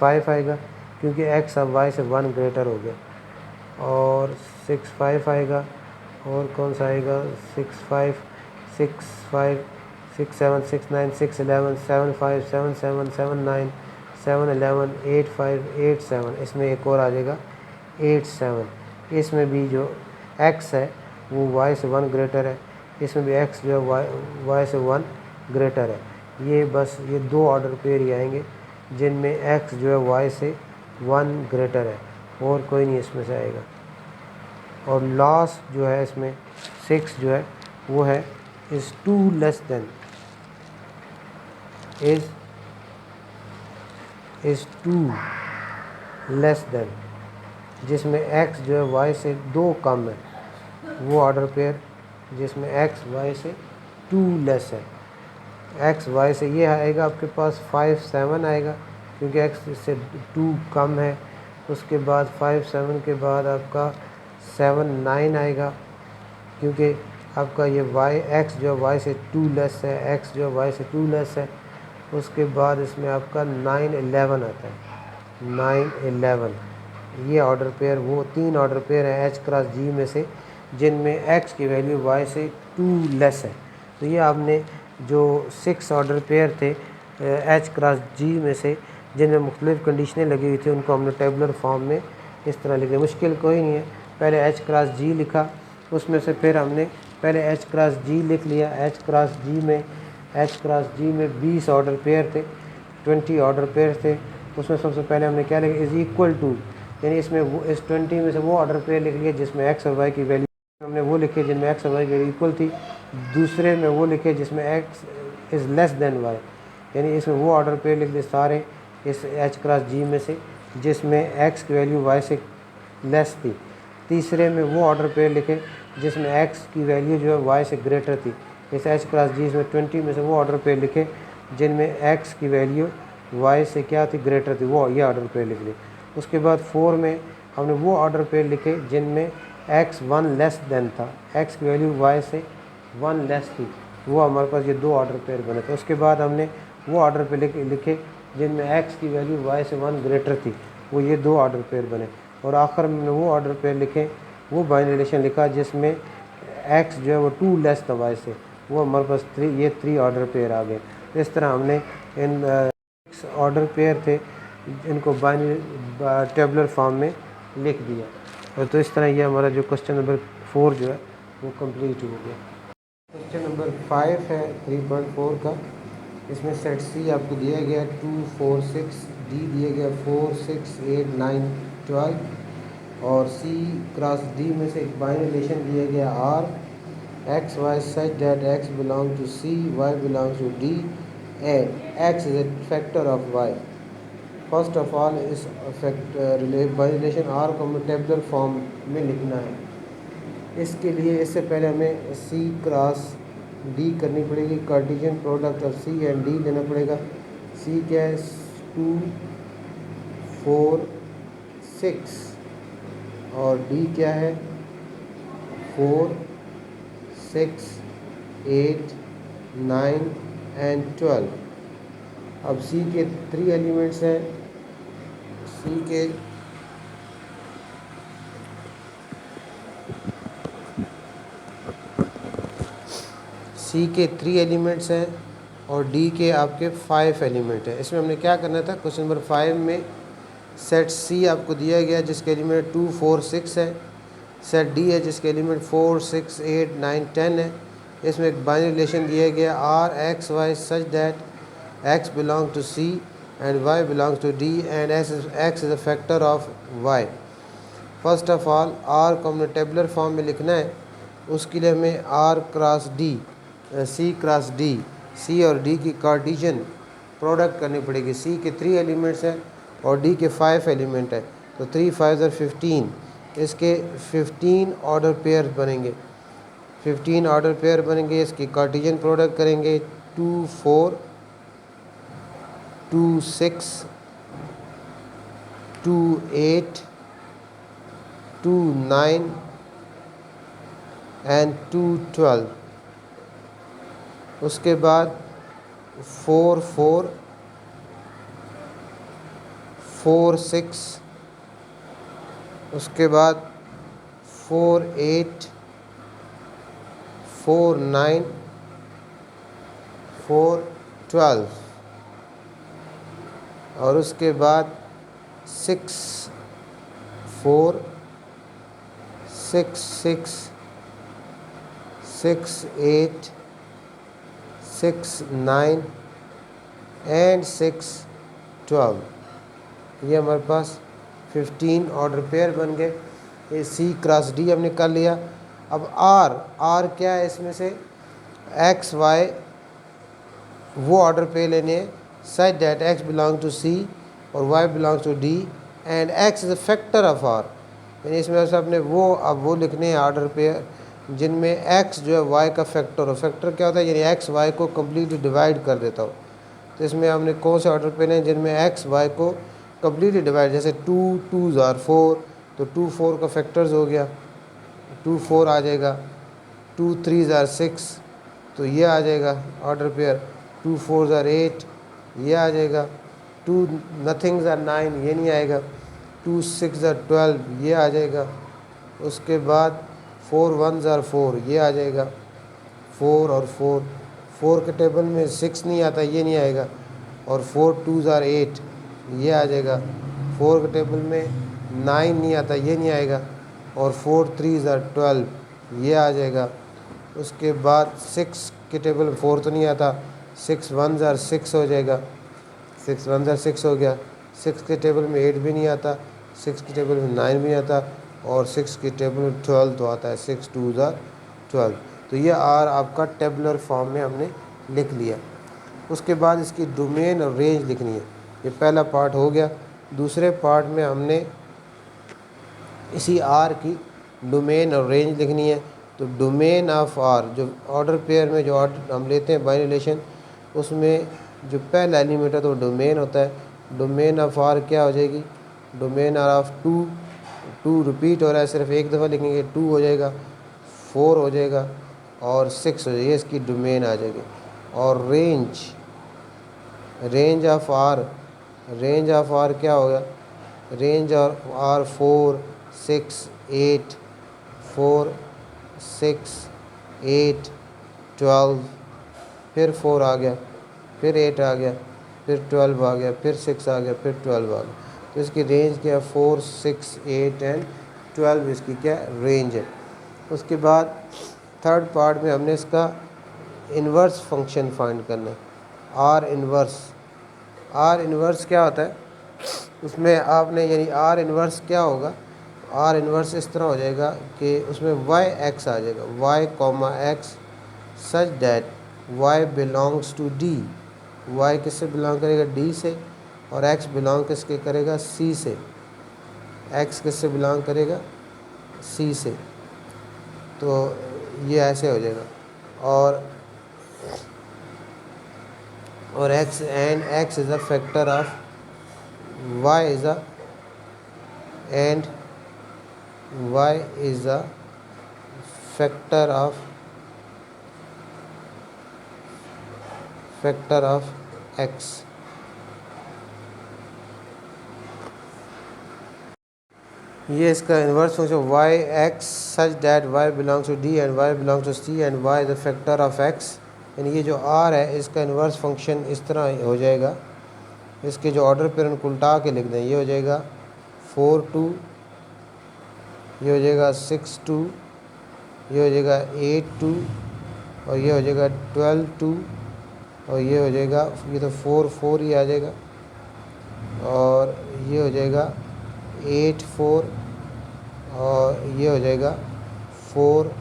5 आएगा, क्योंकि x अब y से 1 ग्रेटर हो गया। और 6 5 आएगा, और कौन सा आएगा, 6 5 6 5 6 7 6 9 6 11 7 5 7 7 7 9 7 11 8 5 8 7, इसमें एक और आ जाएगा 8 7। इसमें भी जो x है वो y से 1 ग्रेटर है, इसमें भी x जो है y से 1 ग्रेटर है। ये बस ये दो ऑर्डर पेयर ही आएंगे जिनमें x जो है y से 1 ग्रेटर है, और कोई नहीं इसमें से आएगा। और लास्ट जो है इसमें 6 जो है वो है is 2 less than, is 2 less than, जिसमें x जो है y से 2 कम है, वो ऑर्डर पेयर जिसमें x y से 2 लेस है। x y से ये आएगा आपके पास 5 7 आएगा, क्योंकि x से 2 कम है। उसके बाद 5 7 के बाद आपका 7 9 आएगा, क्योंकि आपका ये x जो है y से 2 लेस है, x जो है y से 2 लेस है। उसके बाद इसमें आपका 9 11 आता है, 9 11। ये ऑर्डर पेयर वो 3 ऑर्डर पेयर है H क्रॉस G में से जिनमें x की वैल्यू y से 2 लेस है। तो ये आपने जो 6 ऑर्डर पेयर थे H क्रॉस G में से जिनमें मुख्तलिफ़ कंडीशनें लगी हुई थी, उनको हमने टेबुलर फॉर्म में इस तरह लिख दिया। मुश्किल कोई नहीं है, पहले H क्रॉस G लिखा, उसमें से फिर हमने पहले H क्रॉस G लिख लिया। H क्रॉस G में 20 ऑर्डर पेयर थे, 20 ऑर्डर पेयर थे। उसमें सबसे पहले हमने क्या लिखा, इज़ इक्वल टू, यानी इसमें वो इस 20 में से वो ऑर्डर पेयर लिख लिया जिसमें x और y की वैल्यू हमने वो लिखे जिनमें x और y की वैल्यू इक्वल थी। दूसरे में वो लिखे जिसमें x is less than y, यानी इसमें वो ऑर्डर पेयर लिख दिए सारे इस H क्रॉस G में से जिसमें x की वैल्यू y से लेस थी। तीसरे में वो ऑर्डर पेयर लिखे जिसमें x की वैल्यू जो है y से ग्रेटर थी। इस H क्रॉस G में 20 में से वो ऑर्डर पेयर लिखे जिनमें x की वैल्यू y से क्या थी, ग्रेटर थी, वो ये ऑर्डर पेयर लिख लिए। उसके बाद 4 में हमने वो ऑर्डर पेयर लिखे जिनमें x 1 लेस देन था, x की वैल्यू y से 1 लेस थी, वो हमारे पास ये 2 ऑर्डर पेयर बने थे। उसके बाद हमने वो ऑर्डर पेयर लिखे जिनमें x की वैल्यू y से 1 ग्रेटर थी, वो ये 2 ऑर्डर पेयर बने। और आखिर में वो ऑर्डर पेयर लिखे, वो बाइनरी रिलेशन लिखा जिसमें x जो है वो 2 लेस था y से, वो हमारे पास 3 ऑर्डर पेयर आ गए। तो इस तरह हमने इन ऑर्डर पेयर थे इनको बाइनरी टेबुलर फॉर्म में लिख दिया। और तो इस तरह ये हमारा जो क्वेश्चन नंबर 4 जो है वो कंप्लीट हो गया। क्वेश्चन नंबर 5 है 3.4 का। इसमें सेट सी आपको दिया गया 2 4 6, डी दिया गया 4 6 8 9 12 और सी क्रॉस डी में से एक बाइनरी रिलेशन दिया गया R X Y such that x belong to C, Y belongs to D and x is a factor of Y. First of all इस बाइनरी रिलेशन आर को हमें टेबुलर फॉर्म में लिखना है। इसके लिए इससे पहले हमें सी क्रॉस डी करनी पड़ेगी, Cartesian product of C and D लेना पड़ेगा। सी क्या है 2 4 6 और डी क्या है 4 6 8 9 एंड 12। अब सी के 3 एलिमेंट्स हैं। सी के 3 एलिमेंट्स हैं और डी के आपके 5 एलिमेंट हैं। इसमें हमने क्या करना था, क्वेश्चन नंबर 5 में सेट सी आपको दिया गया जिसके एलिमेंट 2 4 6 है, सेट डी है जिसके एलिमेंट 4 6 8 9 10 है। इसमें एक बाइनरी रिलेशन दिया गया R X Y such that x belong to C and Y belongs to D and X is a factor of Y. First of all R को हमने टेबुलर फॉर्म में लिखना है। उसके लिए हमें R cross D C cross D, C और D की कार्टेशियन प्रोडक्ट करनी पड़ेगी। सी के 3 एलिमेंट्स हैं और डी के 5 एलिमेंट है, तो 3 5 और 15, इसके 15 ऑर्डर पेयर बनेंगे। 15 ऑर्डर पेयर बनेंगे, इसकी कार्टेशियन प्रोडक्ट करेंगे 2 4 2 6 2 8 2 9 एंड 2 12। उसके बाद 4 4 4 6, उसके बाद 4 8 4 9 4 12 और उसके बाद 6 4 6 6 6 8 6 9 एंड 6 12। ये हमारे पास 15 ऑर्डर पेयर बन गए। ये सी क्रॉस डी हमने कर लिया। अब आर क्या है, इसमें से एक्स वाई वो ऑर्डर पेयर लेने हैं such that x belong to C और Y belongs to D and X is a factor of R. यानी इसमें से अपने वो लिखने हैं ऑर्डर पेयर जिनमें x जो है y का फैक्टर हो। फैक्टर क्या होता है, यानी x y को कम्प्लीटली डिवाइड कर देता हो। तो इसमें हमने कौन से ऑर्डर पे हैं जिनमें x y को कम्प्लीटली डिवाइड, जैसे 2 2 आर 4, तो 2 4 का फैक्टर्स हो गया, 2 4 आ जाएगा। 2 3 आर 6, तो ये आ जाएगा ऑर्डर पेयर। 2 4 आर 8, ये आ जाएगा। 2 नथिंग्स आर 9, ये नहीं आएगा। 2 6 आर 12, ये आ जाएगा। उसके बाद 4 1 आर 4, ये आ जाएगा। 4 और 4 के टेबल में 6 नहीं आता, ये नहीं आएगा। और 4 2 आर 8, ये आ जाएगा। 4 के टेबल में 9 नहीं आता, ये नहीं आएगा। और 4 3 आर 12, ये आ जाएगा। उसके बाद 6 के टेबल में 4 तो नहीं आता, 6 1 आर 6 हो जाएगा। 6 1 आर 6 हो गया। 6 के टेबल में 8 भी नहीं आता, 6 के टेबल में 9 भी नहीं आता और 6 के टेबल में 12 तो आता है। 6 2 आर 12। तो ये आर आपका टेबुलर फॉर्म में हमने लिख लिया। उसके बाद इसकी डोमेन और रेंज लिखनी है। ये पहला पार्ट हो गया। दूसरे पार्ट में हमने इसी आर की डोमेन और रेंज लिखनी है। तो डोमेन ऑफ आर, जो ऑर्डर पेयर में जो ऑर्डर हम लेते हैं बाइनरी रिलेशन, उसमें जो पहला एलिमेंट है तो डोमेन होता है। डोमेन ऑफ आर क्या हो जाएगी, domain R of two, two repeat हो रहा है, सिर्फ एक दफ़ा लिखेंगे, 2 हो जाएगा, 4 हो जाएगा और 6 हो जाएगी, ये इसकी डोमेन आ जाएगी। और रेंज ऑफ आर क्या होगा, रेंज ऑफ आर 4 6 8, 4 6 8 12, फिर 4 आ गया, फिर 8 आ गया, फिर 12 आ गया, फिर 6 आ गया, फिर 12 आ गया। तो इसकी रेंज क्या है, 4 6 8 एंड 12 इसकी क्या रेंज है। उसके बाद थर्ड पार्ट में हमने इसका इन्वर्स फंक्शन फाइंड करना है। आर इन्वर्स क्या होता है, उसमें आपने यानी आर इन्वर्स क्या होगा, आर इन्वर्स इस तरह हो जाएगा कि उसमें वाई एक्स आ जाएगा, Y comma X such that Y belongs to D. Y किससे बिलोंग करेगा, डी से, और एक्स बिलोंग किसके करेगा, सी से। एक्स किससे बिलोंग करेगा, सी से। तो ये ऐसे हो जाएगा। और X is a factor of Y is a and y is a factor of x। ये इसका inverse function y x such that y belongs to d and y belongs to c and y is the factor of x। यानी ये जो r है इसका inverse function इस तरह हो जाएगा, इसके जो ऑर्डर पेयर उनको उल्टा के लिख दें, ये हो जाएगा 4 2, ये हो जाएगा 6 2, ये हो जाएगा 8 2, और ये हो जाएगा 12 2, और ये हो जाएगा, ये तो 4 4 ही आ जाएगा, और ये हो जाएगा 8 4, और ये हो जाएगा 4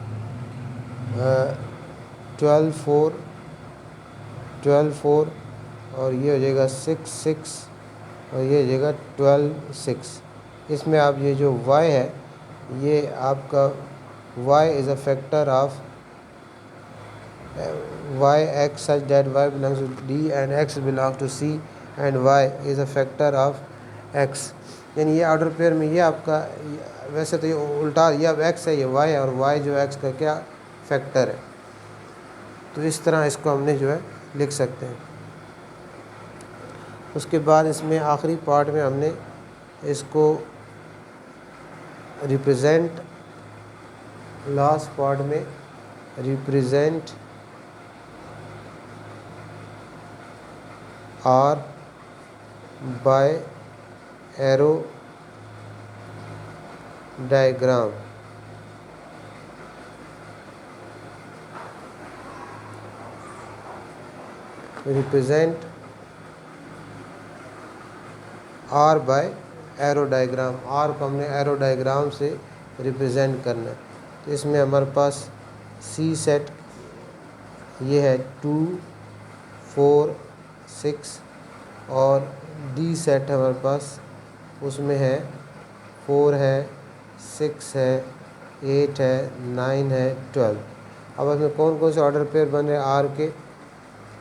12 4 12 4, और ये हो जाएगा 6 6, और ये हो जाएगा 12 6। इसमें आप ये जो y है, ये आपका y is a factor of y x such that y belongs to d and x belongs to c and y is a factor of x। यानी ये ऑर्डर पेयर में ये आपका, वैसे तो ये उल्टा, ये अब x है, ये y है, और y जो x का क्या फैक्टर है। तो इस तरह इसको हमने जो है लिख सकते हैं। उसके बाद इसमें आखिरी पार्ट में हमने इसको रिप्रेजेंट, लास्ट पार्ट में represent R by arrow diagram. Represent R by arrow diagram. R को हमने एरो डायग्राम से रिप्रेजेंट करना है। तो इसमें हमारे पास सी सेट ये है 2 4 6, और डी सेट हमारे पास उसमें है 4 है 6 है 8 है 9 है 12। अब इसमें कौन कौन से ऑर्डर पेयर बन रहे हैं आर के,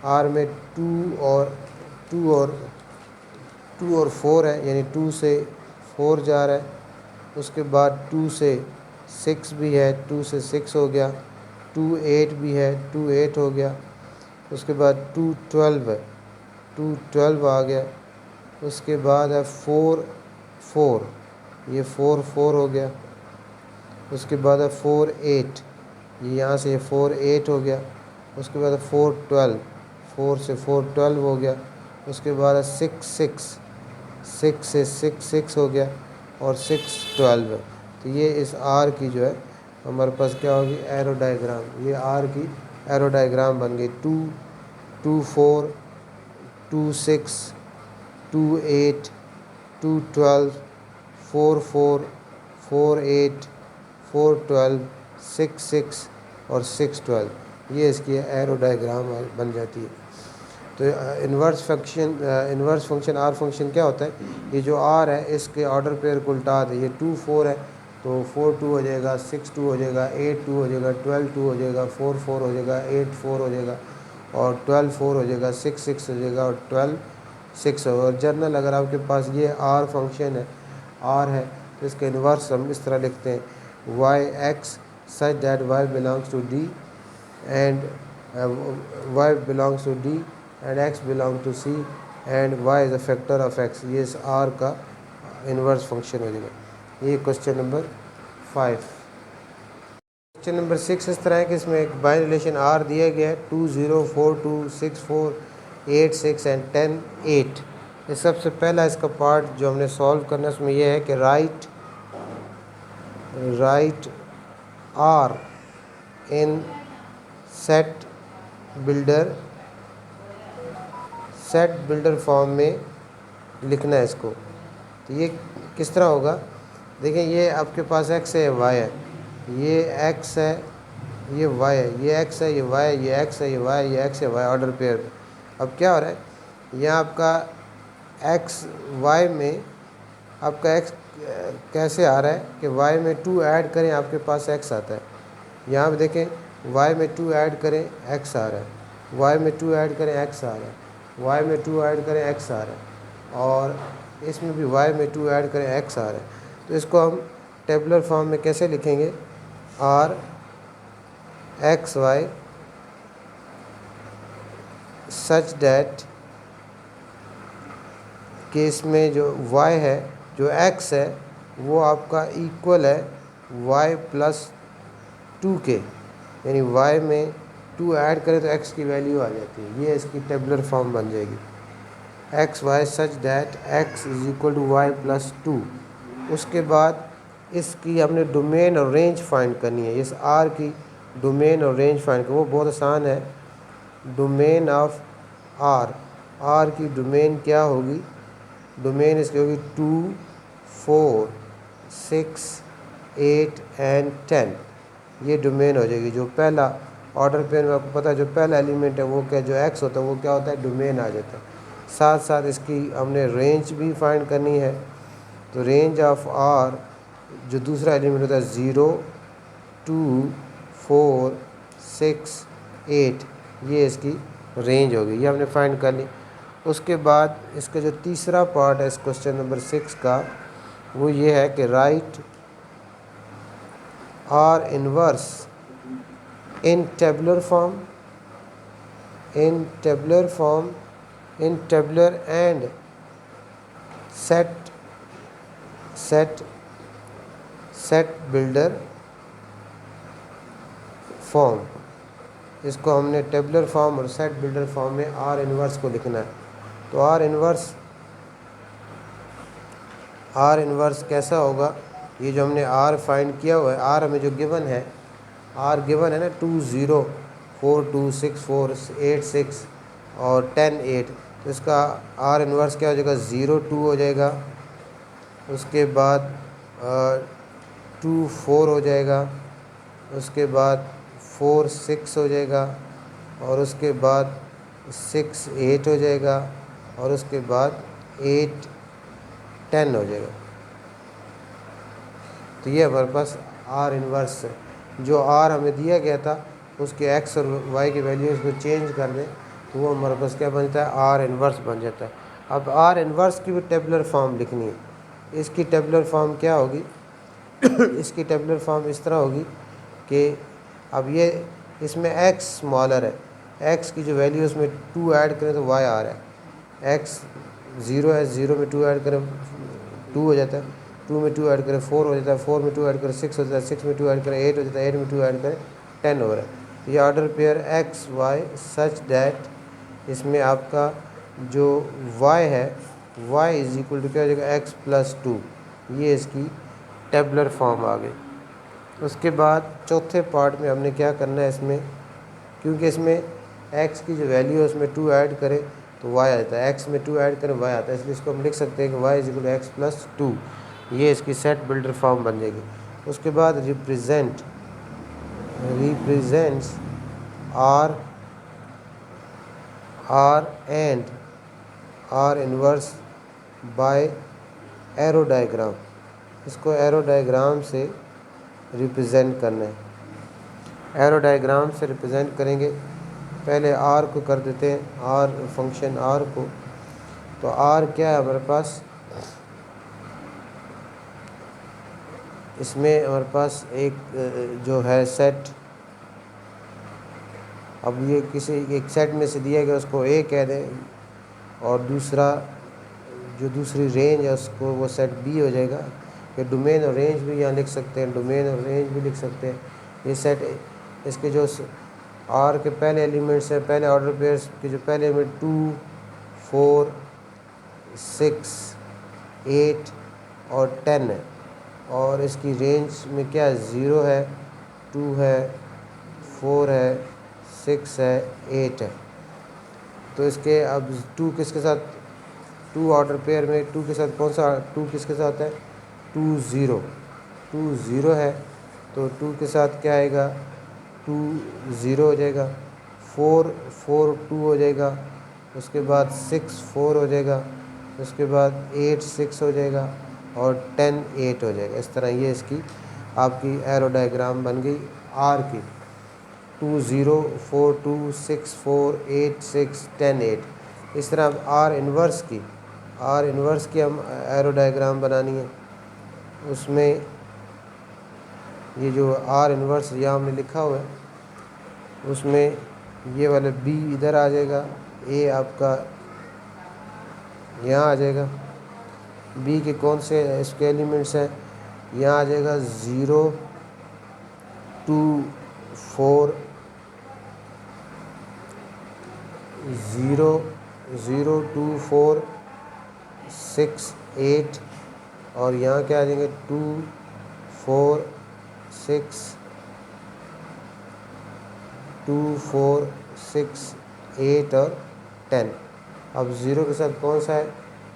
आर में 2 और 4 है, यानी 2 से 4 जा रहा है। उसके बाद 2 से 6 भी है, 2 से 6 हो गया, 2 8 भी है, 2 8 हो गया। उसके बाद 2 12 है, 2 12 आ गया। उसके बाद है 4 4, ये 4 4 हो गया। उसके बाद है 4 8, ये यहाँ से 4 8 हो गया। उसके बाद 4 12, 4 से 4 12 हो गया। उसके बाद 6 6, 6 से 6 6 हो गया, और 6 12 है। तो ये इस आर की जो है हमारे पास क्या होगी, एरो डायग्राम। ये आर की एरो डायग्राम बन गई। 2 2 4 2 6 2 8 2 12 4 4 4 8 4 12 6 6 और 6 12, ये इसकी एरो डायग्राम बन जाती है। तो इन्वर्स फंक्शन आर फंक्शन क्या होता है, ये जो आर है इसके ऑर्डर पेयर को उल्टा दे, ये 2 4 है तो 4 2 हो जाएगा, 6 2 हो जाएगा, 8 2 हो जाएगा, 12 2 हो जाएगा, 4 4 हो जाएगा, 8 4 हो जाएगा और 12 4 हो जाएगा, 6 6 हो जाएगा और 12 6 होगा। और जनरल अगर आपके पास ये आर फंक्शन है, आर है, तो इसका इन्वर्स हम इस तरह लिखते हैं Y X such that Y belongs to D and Y belongs to D and X belong to C and Y is a factor of X. ये इस आर का इन्वर्स फंक्शन हो जाएगा। ये क्वेश्चन नंबर 5। क्वेश्चन नंबर 6 इस तरह है कि इसमें एक बाय रिलेशन आर दिया गया है 2 0 4 2 6 4 8 6 एंड 10 8। ये सबसे पहला इसका पार्ट जो हमने सॉल्व करना है उसमें यह है कि write R in set builder form में लिखना है इसको। तो ये किस तरह होगा, देखिए ये आपके पास x है, y है, ये x है, ये y है, ये x है, ये y है, ये x है, ये y है, ये x है, y ऑर्डर पेयर। अब क्या हो रहा है, यहाँ आपका x y में आपका x कैसे आ रहा है कि y में 2 ऐड करें आपके पास x आता है। यहाँ पे देखें y में 2 ऐड करें x आ रहा है, y में 2 ऐड करें x आ रहा है, y में 2 ऐड करें x आ रहा है और इसमें भी y में 2 ऐड करें x आ रहा है। तो इसको हम टेबुलर फॉर्म में कैसे लिखेंगे, R X Y such that कि इसमें जो y है, जो x है, वो आपका इक्वल है y प्लस 2 के, यानी y में 2 ऐड करें तो x की वैल्यू आ जाती है। ये इसकी टेबुलर फॉर्म बन जाएगी, X Y such that x is equal to Y plus 2। उसके बाद इसकी हमने डोमेन और रेंज फाइंड करनी है। इस r की डोमेन और रेंज फाइंड करनी, वो बहुत आसान है। डोमेन ऑफ r की डोमेन क्या होगी, डोमेन इसकी होगी 2 4 6 8 एंड 10। ये डोमेन हो जाएगी। जो पहला ऑर्डर पेयर में आपको पता है जो पहला एलिमेंट है वो क्या, जो x होता है वो क्या होता है, डोमेन आ जाता है। साथ साथ इसकी हमने रेंज भी फाइंड करनी है। तो रेंज ऑफ r जो दूसरा एलिमेंट होता है 0 2 4 6 8, ये इसकी रेंज होगी, ये हमने फाइंड कर ली। उसके बाद इसका जो तीसरा पार्ट है इस क्वेश्चन नंबर 6 का, वो ये है कि write are inverse in tabular form, in tabular and set builder form. इसको हमने टेबुलर फॉर्म और सेट बिल्डर फॉर्म में आर इनवर्स को लिखना है। तो आर इनवर्स कैसा होगा, ये जो हमने आर फाइंड किया हुआ है, आर हमें जो गिवन है, आर गिवन है ना 2 0 4 2 6 4 8 6 और 10 8। तो इसका आर इनवर्स क्या हो जाएगा, 0 2 हो जाएगा, उसके बाद 2 4 हो जाएगा, उसके बाद 4 6 हो जाएगा और उसके बाद 6 8 हो जाएगा और उसके बाद 8 10 हो जाएगा। तो ये हमारे पास आर इनवर्स है। जो आर हमें दिया गया था उसके एक्स और वाई की वैल्यूज़ को चेंज कर दें तो वो हमारे पास क्या बन जाता है, आर इनवर्स बन जाता है। अब आर इनवर्स की भी टेबुलर फॉर्म लिखनी है। इसकी टेबुलर फॉर्म क्या होगी इसकी टेबुलर फॉर्म इस तरह होगी कि अब ये इसमें x स्मॉलर है, x की जो वैल्यू उसमें 2 ऐड करें तो y आ रहा है, x 0 है, 0 में 2 ऐड करें 2 हो जाता है, 2 में 2 ऐड करें 4 हो जाता है, 4 में 2 ऐड करें 6 हो जाता है, 6 में 2 ऐड करें 8 हो जाता है, 8 में 2 ऐड करें 10 हो रहा है। ये order pair x y such that इसमें आपका जो y है, y इज इक्वल टू क्या हो जाएगा, x प्लस 2। ये इसकी टेबुलर फॉर्म आ गई। उसके बाद चौथे पार्ट में हमने क्या करना है, इसमें क्योंकि इसमें x की जो वैल्यू है उसमें 2 ऐड करें तो y आता है, x में 2 ऐड करें y आता है, इसलिए इसको हम लिख सकते हैं कि y is equal to x plus 2। ये इसकी सेट बिल्डर फॉर्म बन जाएगी। उसके बाद represents R and R inverse by arrow diagram. इसको एरो डायग्राम से रिप्रेजेंट करना है। एरो डायग्राम से रिप्रेजेंट करेंगे। पहले आर को कर देते हैं, आर फंक्शन आर को। तो आर क्या है हमारे पास, इसमें हमारे पास एक जो है सेट, अब ये किसी एक सेट में से दिया गया उसको ए कह दें, और दूसरा जो दूसरी रेंज है उसको वो सेट बी हो जाएगा। ये डोमेन और रेंज भी यहाँ लिख सकते हैं, डोमेन और रेंज भी लिख सकते हैं। ये सेट, इसके जो आर के पहले एलिमेंट्स हैं, पहले ऑर्डर पेयर्स के जो पहले एलिमेंट 2, 4, 6, 8 और 10 है, और इसकी रेंज में क्या है, 0 है, 2 है, 4 है, 6 है, 8 है। तो इसके अब 2 किसके साथ, 2 ऑर्डर पेयर में 2 के साथ कौन सा 2 किसके साथ है, 2 0, 2 0 है, तो 2 के साथ क्या आएगा, 2 0 हो जाएगा। 4 4 2 हो जाएगा। उसके बाद 6 4 हो जाएगा। उसके बाद 8 6 हो जाएगा, और 10 8 हो जाएगा। इस तरह ये इसकी आपकी एरो डायग्राम बन गई आर की, 2 0 4 2 6 4 8 6 10 8। इस तरह अब आर इन्वर्स की हम एरो डायग्राम बनानी है। उसमें ये जो आर इन्वर्स यहाँ हमने लिखा हुआ है, उसमें ये वाला बी इधर आ जाएगा, ए आपका यहाँ आ जाएगा। बी के कौन से इसके एलिमेंट्स हैं, यहाँ आ जाएगा 0 2 4 0 0 2 4 6 8, और यहाँ क्या आ जाएंगे 2 4 6 2 4 6 8 और 10। अब 0 के साथ कौन सा है,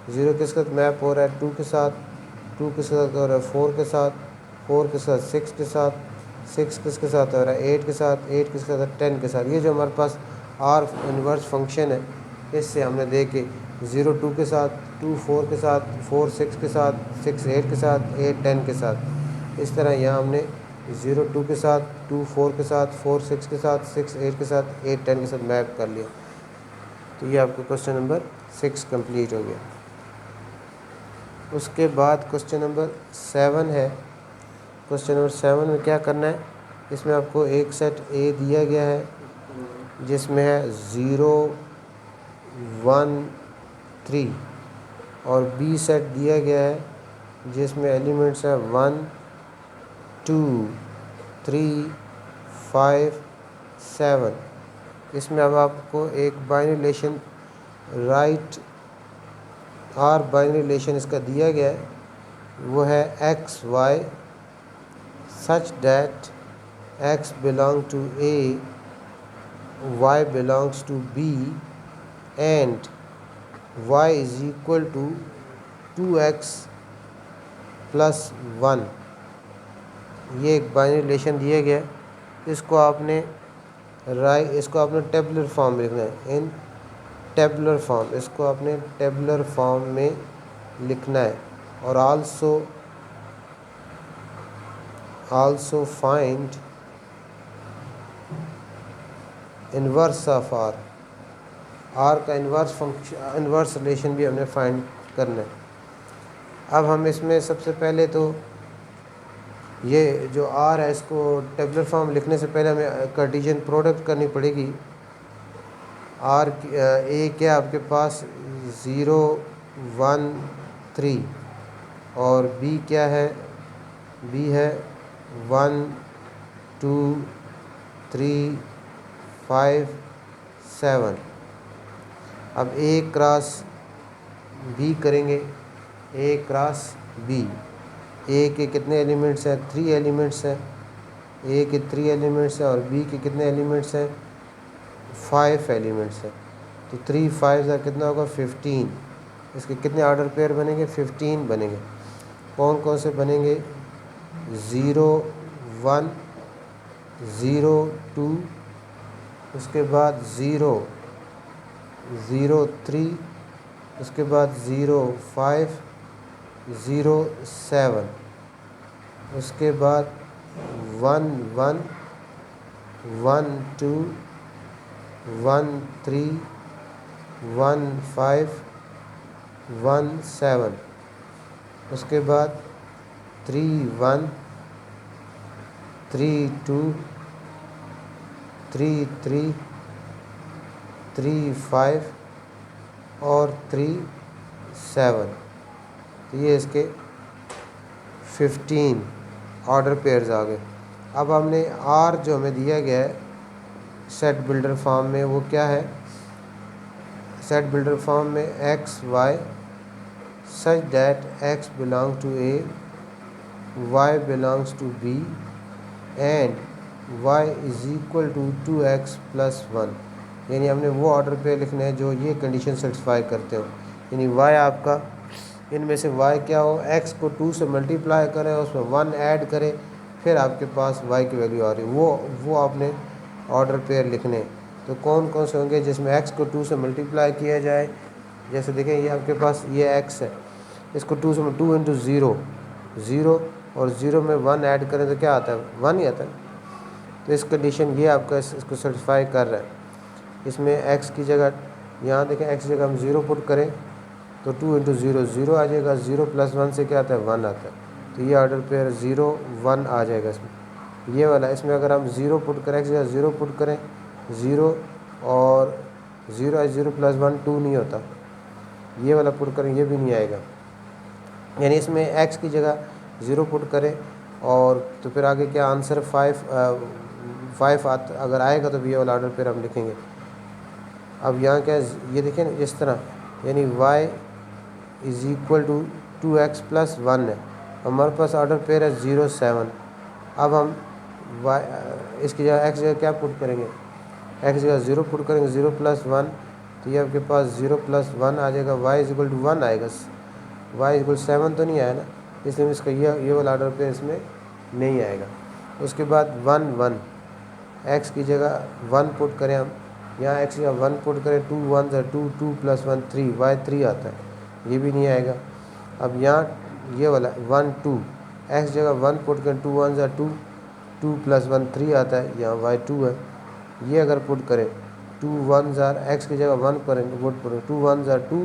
0 के साथ मैप हो रहा है 2 के साथ, 2 के साथ हो रहा है 4 के साथ, 4 के साथ 6 के साथ, 6 किसके साथ हो रहा है 8 के साथ, 8 किसके साथ 10 के साथ। ये जो हमारे पास आर इन्वर्स फंक्शन है, इससे हमने देखे 0 2 के साथ, 2 4 के साथ, 4 6 के साथ, 6 8 के साथ, 8 10 के साथ। इस तरह यहाँ हमने 0 2 के साथ, 2 4 के साथ, 4 6 के साथ, 6 8 के साथ, 8 10 के साथ मैप कर लिया। तो ये आपका क्वेश्चन नंबर 6 कंप्लीट हो गया। उसके बाद क्वेश्चन नंबर 7 है। क्वेश्चन नंबर 7 में क्या करना है, इसमें आपको एक सेट ए दिया गया है जिसमें है 0 1 3, और बी सेट दिया गया है जिसमें एलिमेंट्स है 1 2 3 5 7। इसमें अब आपको एक binary relation right R binary relation इसका दिया गया है, वो है x Y such that x belong to A, y belongs to B, and y is equal to 2x plus 1। ये एक बाइनरी रिलेशन दिया गया है। इसको आपने टेबुलर फॉर्म में लिखना है, इन टेबुलर फॉर्म। इसको आपने टेबुलर फॉर्म में लिखना है। और also find inverse of R का इन्वर्स रिलेशन भी हमने फाइंड करना है। अब हम इसमें सबसे पहले तो ये जो आर है इसको टेबुलर फॉर्म लिखने से पहले हमें कार्टेशियन प्रोडक्ट करनी पड़ेगी। आर ए क्या आपके पास 0 1 3, और बी क्या है, बी है 1 2 3 5 7। अब ए क्रॉस बी करेंगे, ए क्रॉस बी। ए के कितने एलिमेंट्स हैं, 3 एलिमेंट्स हैं। ए के 3 एलिमेंट्स हैं, और बी के कितने एलिमेंट्स हैं, 5 एलिमेंट्स हैं। तो 3 5 का कितना होगा 15। इसके कितने ऑर्डर पेयर बनेंगे, 15 बनेंगे। कौन कौन से बनेंगे, 0 1 0 2, उसके बाद 0 0 3, उसके बाद 0 5 0 7, उसके बाद 1 1 1 2 1 3 1 5 1 7, उसके बाद 3 1 3 2 3 3 3 5 और 3 7। तो ये इसके 15 ऑर्डर पेयर्स आ गए। अब हमने आर जो हमें दिया गया है सेट बिल्डर फॉर्म में, वो क्या है? सेट बिल्डर फॉर्म में x Y such that x belong to A, y belongs to B and y is equal to 2x plus 1। यानी हमने वो ऑर्डर पे लिखने हैं जो ये कंडीशन सेटिस्फाई करते हो। यानी y आपका इनमें से y क्या हो, x को 2 से मल्टीप्लाई करें, उसमें 1 ऐड करें, फिर आपके पास y की वैल्यू आ रही है, वो आपने ऑर्डर पेयर लिखने। तो कौन कौन से होंगे जिसमें x को 2 से मल्टीप्लाई किया जाए? जैसे देखें ये आपके पास ये x है, इसको 2 से 2 इंटू 0 0 और 0 में 1 ऐड करें तो क्या आता है? 1 ही आता है। तो इस कंडीशन ये आपका इसको सेटिस्फाई कर रहा है। इसमें x की जगह यहाँ देखें x की जगह हम 0 पुट करें तो 2 इंटू 0 0 आ जाएगा, 0 प्लस 1 से क्या आता है? 1 आता है। तो ये ऑर्डर पेयर 0 1 आ जाएगा इसमें। ये वाला इसमें अगर हम 0 पुट करें, x की जगह 0 पुट करें 0 और 0 प्लस 1 2 नहीं होता, ये वाला पुट करें ये भी नहीं आएगा। यानी इसमें x की जगह 0 पुट करें और तो फिर आगे क्या आंसर 5 अगर आएगा तो ये वाला ऑर्डर फिर हम लिखेंगे। अब यहाँ क्या ये देखें ना इस तरह, यानी y is equal to 2x plus 1 है, हमारे पास ऑर्डर पेयर है 0 7। अब हम y इसकी जगह x जगह क्या पुट करेंगे? x जगह 0 पुट करेंगे, 0 प्लस 1, तो ये आपके पास 0 प्लस 1 आ जाएगा, y इज इक्वल टू 1 आएगा, y इज इक्वल 7 तो नहीं आया ना, इसलिए इसका ये वाला ऑर्डर पेयर इसमें नहीं आएगा। उसके बाद 1 1, x की जगह 1 पुट करें हम, यहाँ x की जगह 1 पुट करें 2 1 2 2 प्लस 1 3, y 3 आता है, ये भी नहीं आएगा। अब यहाँ ये वाला 1 2, x जगह 1 पुट करें 2 1 2 2 प्लस 1 3 आता है, यहाँ y 2 है। ये अगर पुट करें 2 1 x की जगह 1 करेंगे पुट करें 2 1 2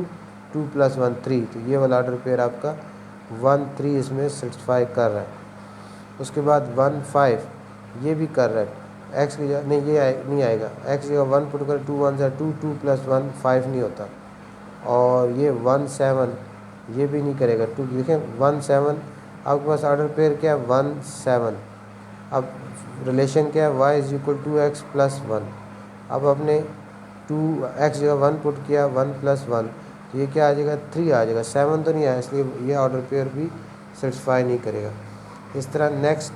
2 प्लस 1 3, तो ये वाला ऑर्डर पेयर आपका 1 3 इसमें सेटिस्फाई कर रहा है। उसके बाद 1 5 ये भी कर रहा है, x की जगह नहीं ये नहीं आएगा, x की जगह 1 पुट करें 2 1 2 2 प्लस 1 5 नहीं होता। और ये 1 7 ये भी नहीं करेगा, 2 देखें 1 7 आपके पास ऑर्डर पेयर क्या है? 1 7। अब रिलेशन क्या है? y is equal to x plus 1। अब आपने 2x जगह 1 पुट किया 1 प्लस 1, तो ये क्या आ जाएगा? 3 आ जाएगा, 7 तो नहीं आया, इसलिए ये ऑर्डर पेयर भी सेटिस्फाई नहीं करेगा। इस तरह नेक्स्ट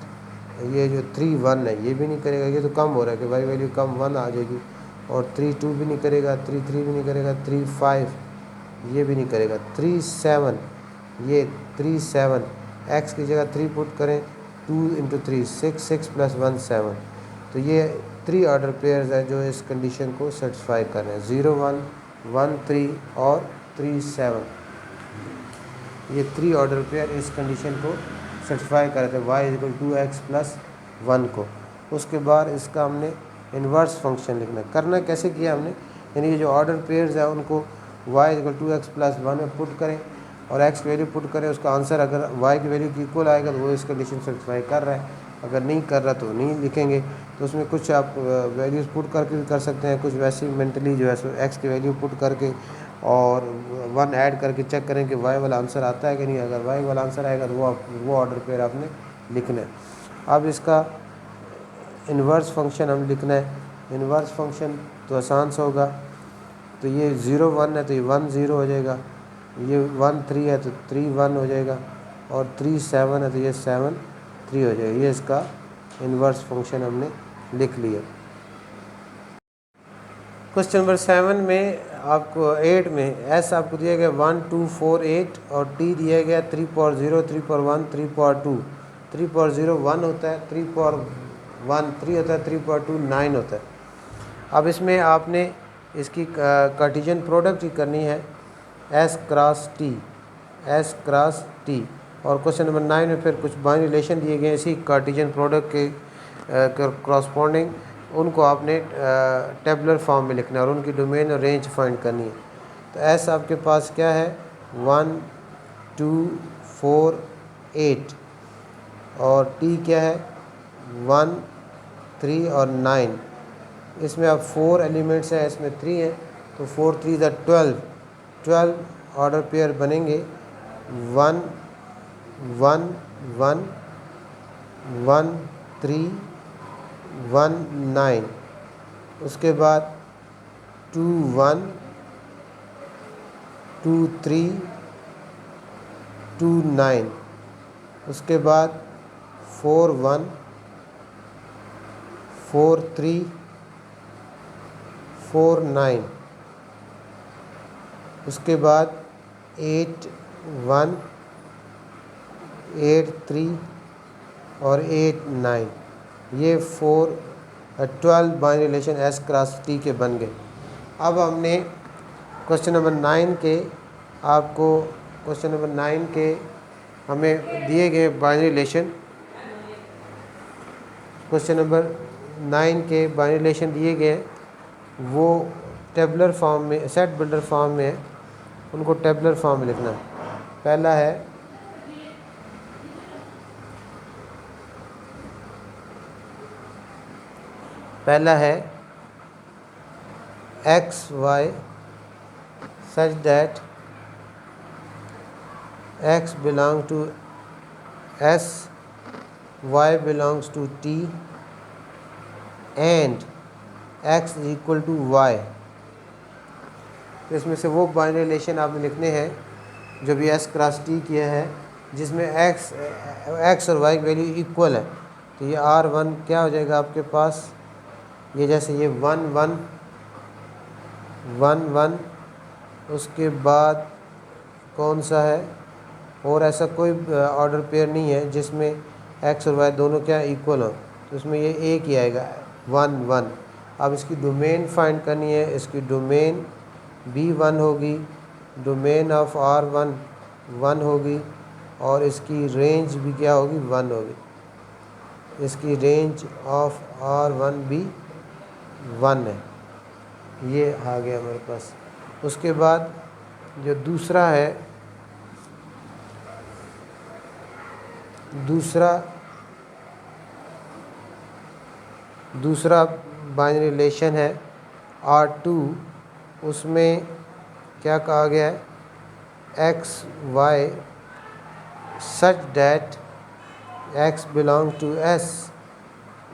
ये जो 3 1 है ये भी नहीं करेगा, ये तो कम हो रहा है कि y वैल्यू कम 1 आ जाएगी। और 3 2 भी नहीं करेगा, 3 3 भी नहीं करेगा, 3 5 ये भी नहीं करेगा, 3 7 ये 3 7 x की जगह 3 पुट करें 2 इंटू 3 6 6 प्लस 1 7। तो ये 3 ऑर्डर पेयर्स हैं जो इस कंडीशन को सेटिस्फाई कर रहे हैं, 0 1 1 3 और 3 7। ये 3 ऑर्डर पेयर इस कंडीशन को सेटिस्फाई कर रहे थे y इक्वल 2x प्लस 1 को। उसके बाद इसका हमने इन्वर्स फंक्शन लिखना करना कैसे किया हमने, यानी ये जो ऑर्डर पेयर्स हैं उनको y इक्वल 2x प्लस 1 में पुट करें और x की वैल्यू पुट करें, उसका आंसर अगर y की वैल्यू की इक्वल आएगा तो वो इस कंडीशन सेटिस्फाई कर रहा है, अगर नहीं कर रहा तो नहीं लिखेंगे। तो उसमें कुछ आप वैल्यूज़ पुट करके भी कर सकते हैं, कुछ वैसे ही मेंटली जो है सो x की वैल्यू पुट करके और 1 ऐड करके चेक करें कि y वाला आंसर आता है कि नहीं। अगर y वाला आंसर आएगा तो वो ऑर्डर पेयर आपने लिखना है। अब इसका इन्वर्स फंक्शन हम लिखना है। इन्वर्स फंक्शन तो आसान सा होगा, तो ये 0 1 है तो ये 1 0 हो जाएगा, ये 1 3 है तो 3 1 हो जाएगा, और 3 7 है तो ये 7 3 हो जाएगा। ये इसका इन्वर्स फंक्शन हमने लिख लिया। क्वेश्चन नंबर 7 में आपको 8 में एस आपको दिया गया 1 2 4 8 और टी दिया गया 3 पावर 0 3 पावर 1 3 पावर 2। 3 पावर 0 1 होता है, 3 पावर 1 3 होता है, 3 पावर 2 9 होता है। अब इसमें आपने इसकी कार्टेशियन प्रोडक्ट ही करनी है एस क्रॉस टी। और क्वेश्चन नंबर 9 में फिर कुछ बाइनरी रिलेशन दिए गए इसी कार्टेशियन प्रोडक्ट के करस्पॉन्डिंग, उनको आपने टेबुलर फॉर्म में लिखना है और उनकी डोमेन और रेंज फाइंड करनी है। तो एस आपके पास क्या है 1 2 4 8 और टी क्या है 1 3 और 9। इसमें अब 4 एलिमेंट्स हैं, इसमें 3 हैं, तो 4 3 12 ऑर्डर पेयर बनेंगे 1 1 1 1 3 1 9। उसके बाद 2 1 2 3 2 9। उसके बाद 4 1 4 3 4 9। उसके बाद 8 1 8 3 और 8 9। ये 12 binary relation S cross T के बन गए। अब हमने क्वेश्चन नंबर 9 के हमें दिए गए बाइनरी रिलेशन, क्वेश्चन नंबर 9 के बाइनरी रिलेशन दिए गए, वो टेबुलर फॉर्म में, सेट बिल्डर फॉर्म में है, उनको टेबुलर फॉर्म में लिखना है। पहला है x Y such that x belong to S, y belongs to T and x is equal to y. तो इसमें से वो बाइनरी रिलेशन आपने लिखने हैं जो भी एस क्रॉस टी किया है, जिसमें एक्स और वाई की वैल्यू इक्वल है। तो ये R1 क्या हो जाएगा आपके पास, ये जैसे ये 1 1 1 1। उसके बाद कौन सा है, और ऐसा कोई ऑर्डर पेयर नहीं है जिसमें एक्स और वाई दोनों क्या इक्वल हो, तो इसमें ये एक ही आएगा 1 1। अब इसकी डोमेन फाइंड करनी है, इसकी डोमेन B1 होगी, डोमेन ऑफ R1 1 होगी, और इसकी रेंज भी क्या होगी 1 होगी। इसकी रेंज ऑफ R1 भी 1 है। ये आ गया हमारे पास। उसके बाद जो दूसरा है, दूसरा बाइनरी रिलेशन है R2। उसमें क्या कहा गया है, x Y such that x belong to S,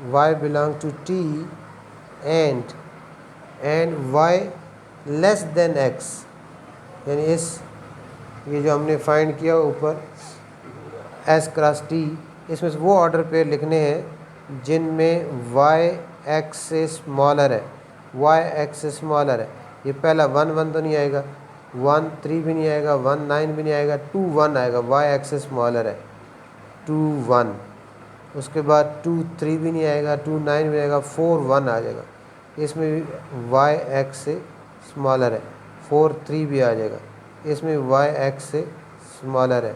y belong to T and y less than x. यानी ये जो हमने फाइंड किया ऊपर एस क्रॉस टी, इसमें से वो ऑर्डर पेयर लिखने हैं जिनमें वाई एक्स से स्मॉलर है, ये पहला 1 1 तो नहीं आएगा, 1 3 भी नहीं आएगा, 1 9 भी नहीं आएगा, 2 1 आएगा, वाई एक्स से स्मॉलर है 2 1। उसके बाद 2 3 भी नहीं आएगा, 2 9 भी आएगा, 4 1 आ जाएगा। इसमें भी वाई एक्स से स्मॉलर है, 4 3 भी आ जाएगा, इसमें वाई एक्स से स्मॉलर है,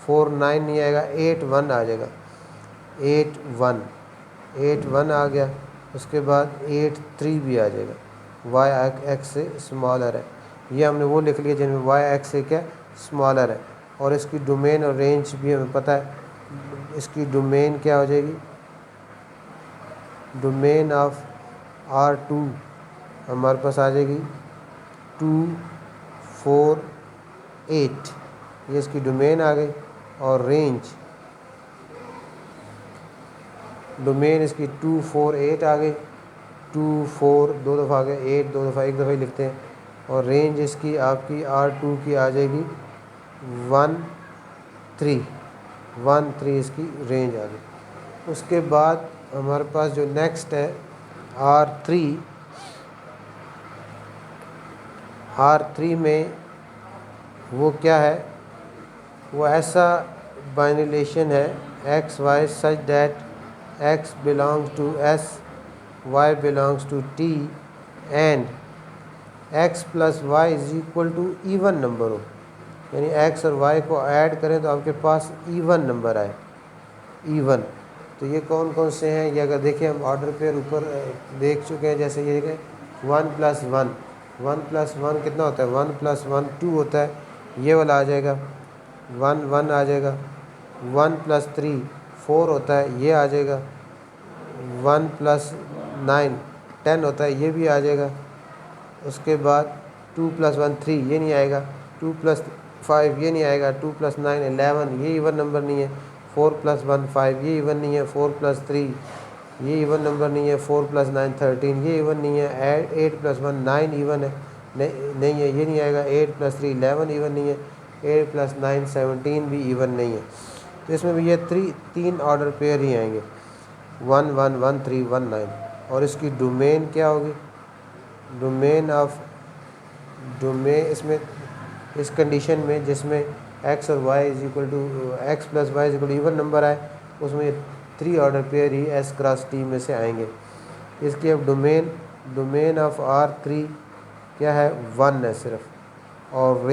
4 9 नहीं आएगा, 8 1 आ जाएगा, 8 1 आ गया। उसके बाद 8 3 भी आ जाएगा, वाई एक्स से स्मॉलर है। ये हमने वो लिख लिया जिनमें वाई एक्स से क्या स्मॉलर है। और इसकी डोमेन और रेंज भी हमें पता है, इसकी डोमेन क्या हो जाएगी, डोमेन ऑफ R2 हमारे पास आ जाएगी 2 4 8। ये इसकी डोमेन आ गई। और रेंज, डोमेन इसकी 2 4 8 आ गई, 2 4 दो दफ़ा आ गए, 8 दो दफ़ा, एक दफ़ा ही लिखते हैं। और रेंज इसकी आपकी R2 की आ जाएगी 1 3 इसकी रेंज आ गई। उसके बाद हमारे पास जो नेक्स्ट है R3 में वो क्या है, वो ऐसा बाइनरी रिलेशन है x Y such that x belongs to S, y belongs to T and x plus y is equal to even number हो, यानी एक्स और वाई को ऐड करें तो आपके पास इवन नंबर आए, इवन। तो ये कौन कौन से हैं, ये अगर देखें हम ऑर्डर पेयर ऊपर देख चुके हैं, जैसे ये देखें 1 + 1, 1 + 1 कितना होता है, 1 + 1 2 होता है, ये वाला आ जाएगा, 1 1 आ जाएगा। 1 + 3 4 होता है, ये आ जाएगा। 1 + 9 10 होता है, ये भी आ जाएगा। उसके बाद 2 + 1 3, ये नहीं आएगा। 2 + 5 ये नहीं आएगा। 2 + 9 11, ये इवन नंबर नहीं है। 4 + 1 5, ये इवन नहीं है। 4 + 3 ये इवन नंबर नहीं है। 4 + 9 13, ये इवन नहीं है। 8 + 1 9 इवन है, नहीं है, ये नहीं आएगा। 8 + 3 11 इवन नहीं है। 8 + 9 17 भी इवन नहीं है। तो इसमें भी ये तीन ऑर्डर पेयर ही आएंगे, 1 1 1 3 1 9। और इसकी डोमेन क्या होगी, डोमेन इसमें इस कंडीशन में जिसमें एक्स और y is equal to x plus y is equal to even number आए, उसमें 3 ऑर्डर पेयर ही एस क्रॉस टी में से आएंगे। इसकी अब डोमेन ऑफ R3 क्या है, 1 है सिर्फ। और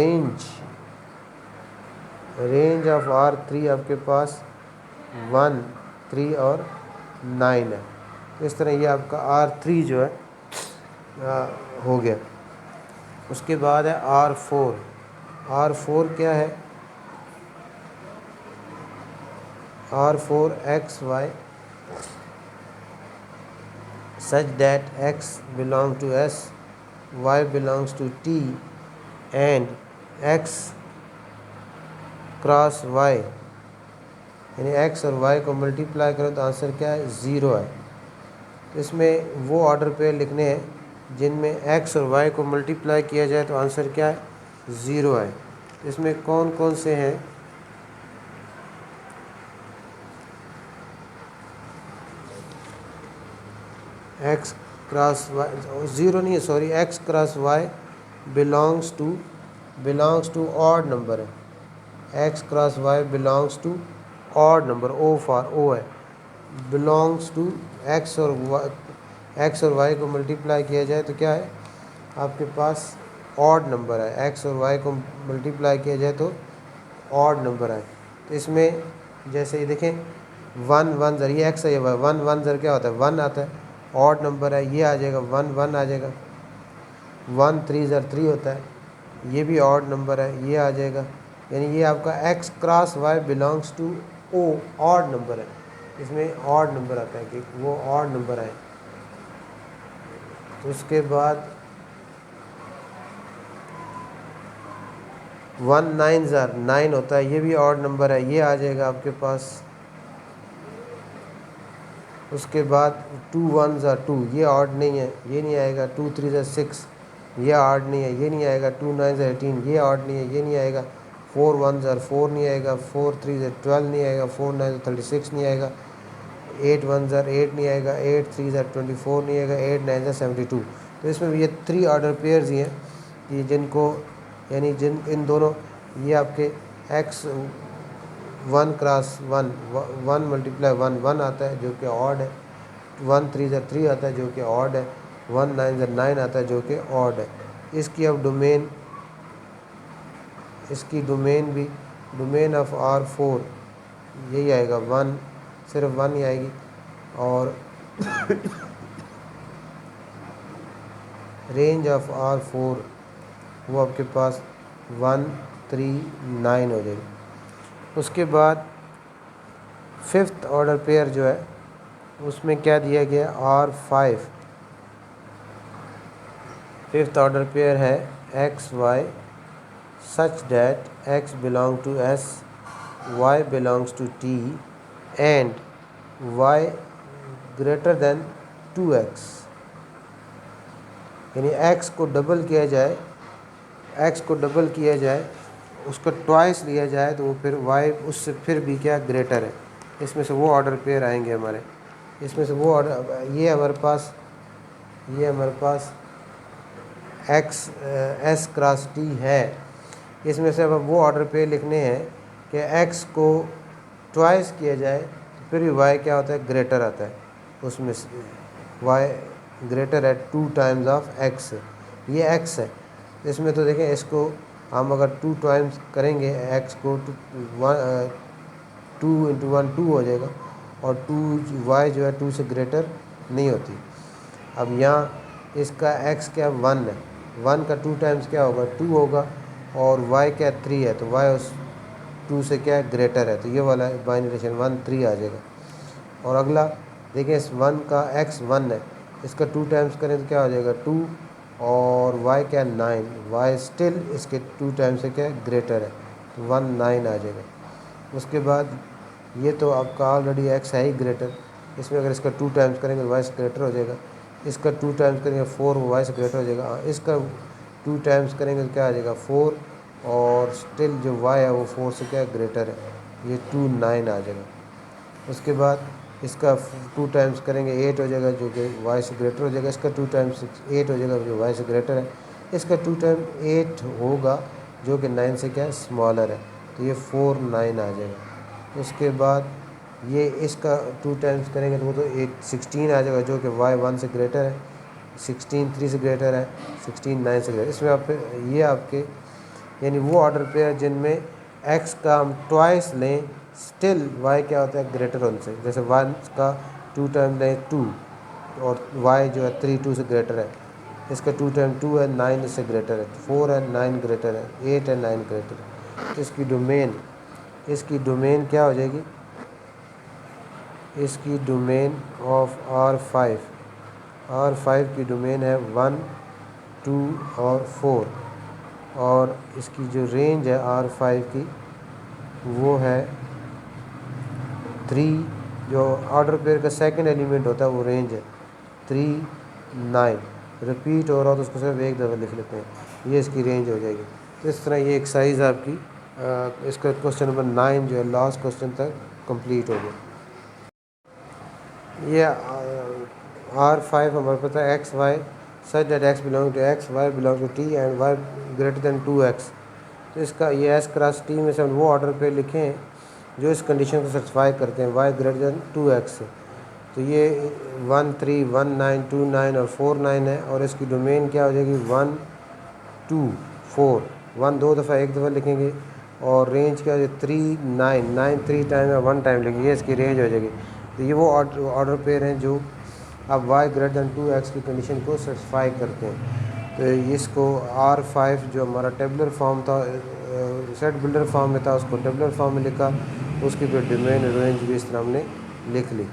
रेंज ऑफ R3 आपके पास 1 3 और 9 है। इस तरह ये आपका R3 जो है हो गया। उसके बाद है R4 क्या है, R4 x y such that x belongs to S, y belongs to T and x cross y, यानी x और y को मल्टीप्लाई करो तो आंसर क्या है, 0 है। इसमें वो ऑर्डर पेयर लिखने हैं जिनमें x और y को मल्टीप्लाई किया जाए तो आंसर क्या है, 0 है। इसमें कौन कौन से हैं, x क्रॉस y 0 नहीं है, sorry, x cross y belongs to odd number है। x cross y belongs to odd number, O for O है। बिलोंग्स टू x और y को मल्टीप्लाई किया जाए तो क्या है, आपके पास ऑड नंबर है। x और y को मल्टीप्लाई किया जाए तो ऑड नंबर है। तो इसमें जैसे ये देखें 1 1 ज़र, ये x है, ये 1 1 ज़र क्या होता है, 1 आता है, ऑड नंबर है, ये आ जाएगा 1 1 आ जाएगा। 1 3 ज़र 3 होता है, ये भी ऑड नंबर है, ये आ जाएगा। यानी ये आपका x cross y belongs to O, odd number है। इसमें ऑड नंबर आता है कि वो ऑड नंबर आए। तो उसके बाद 1 9 ज़र 9 होता है, ये भी ऑड नंबर है, ये आ जाएगा आपके पास। उसके बाद 2 1 ज़र 2, ये ऑड नहीं है, ये नहीं आएगा। 2 3 ज़र 6, ये ऑड नहीं है, ये नहीं आएगा। 2 9 ज़र 18, ये ऑड नहीं है, ये नहीं आएगा। 4 1 ज़र 4 नहीं आएगा। 4 3 ज़र 12 नहीं आएगा। 4 9 ज़र 36 नहीं आएगा। 8 1 ज़र 8 नहीं आएगा। 8 3 ज़र 24 नहीं आएगा। 8 9 ज़र 72। तो इसमें भी ये 3 ऑर्डर पेयर्स ही हैं कि जिनको, यानी इन दोनों, ये आपके x 1 क्रॉस 1 1 × 1 1 आता है जो कि ऑड है। 1 3 ज़र 3 आता है जो कि ऑड है। 1 9 ज़र 9 आता है जो कि ऑड है। इसकी अब डोमेन भी डोमेन ऑफ R4 यही आएगा, 1, सिर्फ 1 ही आएगी। और रेंज ऑफ R4 वो आपके पास 1 3 9 हो जाएगी। उसके बाद 5th ऑर्डर पेयर जो है उसमें क्या दिया गया, R5। 5th ऑर्डर पेयर है x y such that x belong to S, y belongs to T and y greater than 2x। यानी x को डबल किया जाए, उसको ट्वाइस लिया जाए तो वो फिर y उससे फिर भी क्या ग्रेटर है। इसमें से वो ऑर्डर पेयर आएंगे हमारे। इसमें से वो ऑर्डर, ये हमारे पास x S क्रॉस T है। इसमें से अब वो ऑर्डर पेयर लिखने हैं कि x को ट्वाइस किया जाए तो फिर भी y क्या होता है, ग्रेटर आता है। उसमें से y ग्रेटर है 2 टाइम्स ऑफ x। ये x है, इसमें तो देखें इसको हम अगर 2 टाइम्स करेंगे x को, 2 इंटू 1 2 हो जाएगा, और 2 y जो है 2 से ग्रेटर नहीं होती। अब यहाँ इसका x क्या 1 है, 1 का 2 टाइम्स क्या होगा 2 होगा, और y क्या 3 है, तो y उस 2 से क्या ग्रेटर है, तो ये वाला बाइनरी रिलेशन 1 3 आ जाएगा। और अगला देखिए इस 1 का x 1 है, इसका 2 टाइम्स करें तो क्या हो जाएगा 2, और y क्या 9, y स्टिल इसके 2 टाइम्स से क्या ग्रेटर है, तो 1 9 आ जाएगा। उसके बाद ये तो आपका ऑलरेडी x है ही ग्रेटर, इसमें अगर इसका 2 टाइम्स करेंगे y से ग्रेटर हो जाएगा, इसका 2 टाइम्स करेंगे 4 y से ग्रेटर हो जाएगा, इसका 2 टाइम्स करेंगे तो क्या आ जाएगा 4, और स्टिल जो y है वो 4 से क्या ग्रेटर है, ये 2 9 आ जाएगा। उसके बाद इसका 2 टाइम्स करेंगे 8 हो जाएगा जो कि y से ग्रेटर हो जाएगा, इसका 2 टाइम्स 8 हो जाएगा जो y से ग्रेटर है, इसका 2 टाइम 8 होगा जो कि 9 से क्या स्मॉलर है, तो ये 4 9 आ जाएगा। उसके बाद ये इसका 2 टाइम्स करेंगे तो वो तो 8 16 आ जाएगा जो कि y 1 से ग्रेटर है, 16 3 से ग्रेटर है, 16 9 से ग्रेटर। इसमें आप ये आपके यानी वो ऑर्डर पेयर जिनमें x का हम ट्वाइस लें स्टिल y क्या होता है ग्रेटर उनसे, जैसे 1 का 2 टाइम लें 2, और y जो है 3 2 से ग्रेटर है, इसका 2 टाइम 2 है 9 इससे ग्रेटर है, 4 है 9 ग्रेटर है, 8 है 9 ग्रेटर है। तो इसकी डोमेन क्या हो जाएगी, इसकी डोमेन ऑफ R5 की डोमेन है 1 2 और 4, और इसकी जो रेंज है R5 की वो है 3, जो ऑर्डर पेयर का सेकंड एलिमेंट होता है वो रेंज है 3 9, रिपीट हो रहा हो तो उसको सिर्फ एक दफ़ा लिख लेते हैं, ये इसकी रेंज हो जाएगी। तो इस तरह ये एक्सरसाइज आपकी इसका क्वेश्चन नंबर 9 जो है लास्ट क्वेश्चन तक कंप्लीट हो गया। ये R5 हमारे पता है x Y such that x belong to x, y belong to t and y greater than 2x। तो इसका ये s क्रॉस t में से हम वो ऑर्डर पे लिखें जो इस कंडीशन को सेटिस्फाई करते हैं y ग्रेटर देन 2x से। तो ये 1 3 1 9 2 9 और 4 9 है, और इसकी डोमेन क्या हो जाएगी 1 2 4, 1 दो दफ़ा एक दफ़ा लिखेंगे, और रेंज क्या हो जाएगी 3 9 9 3 टाइम या 1 टाइम लिखेंगे, ये इसकी रेंज हो जाएगी। तो ये वो ऑर्डर पेयर हैं जो अब y ग्रेटर दैन 2x की कंडीशन को सेटिस्फाई करते हैं। तो इसको R5 जो हमारा टेबुलर फॉर्म था, सेट बिल्डर फॉर्म में था, उसको टेबुलर फॉर्म में लिखा, उसकी फिर डोमेन रेंज भी इस तरह हमने लिख ली।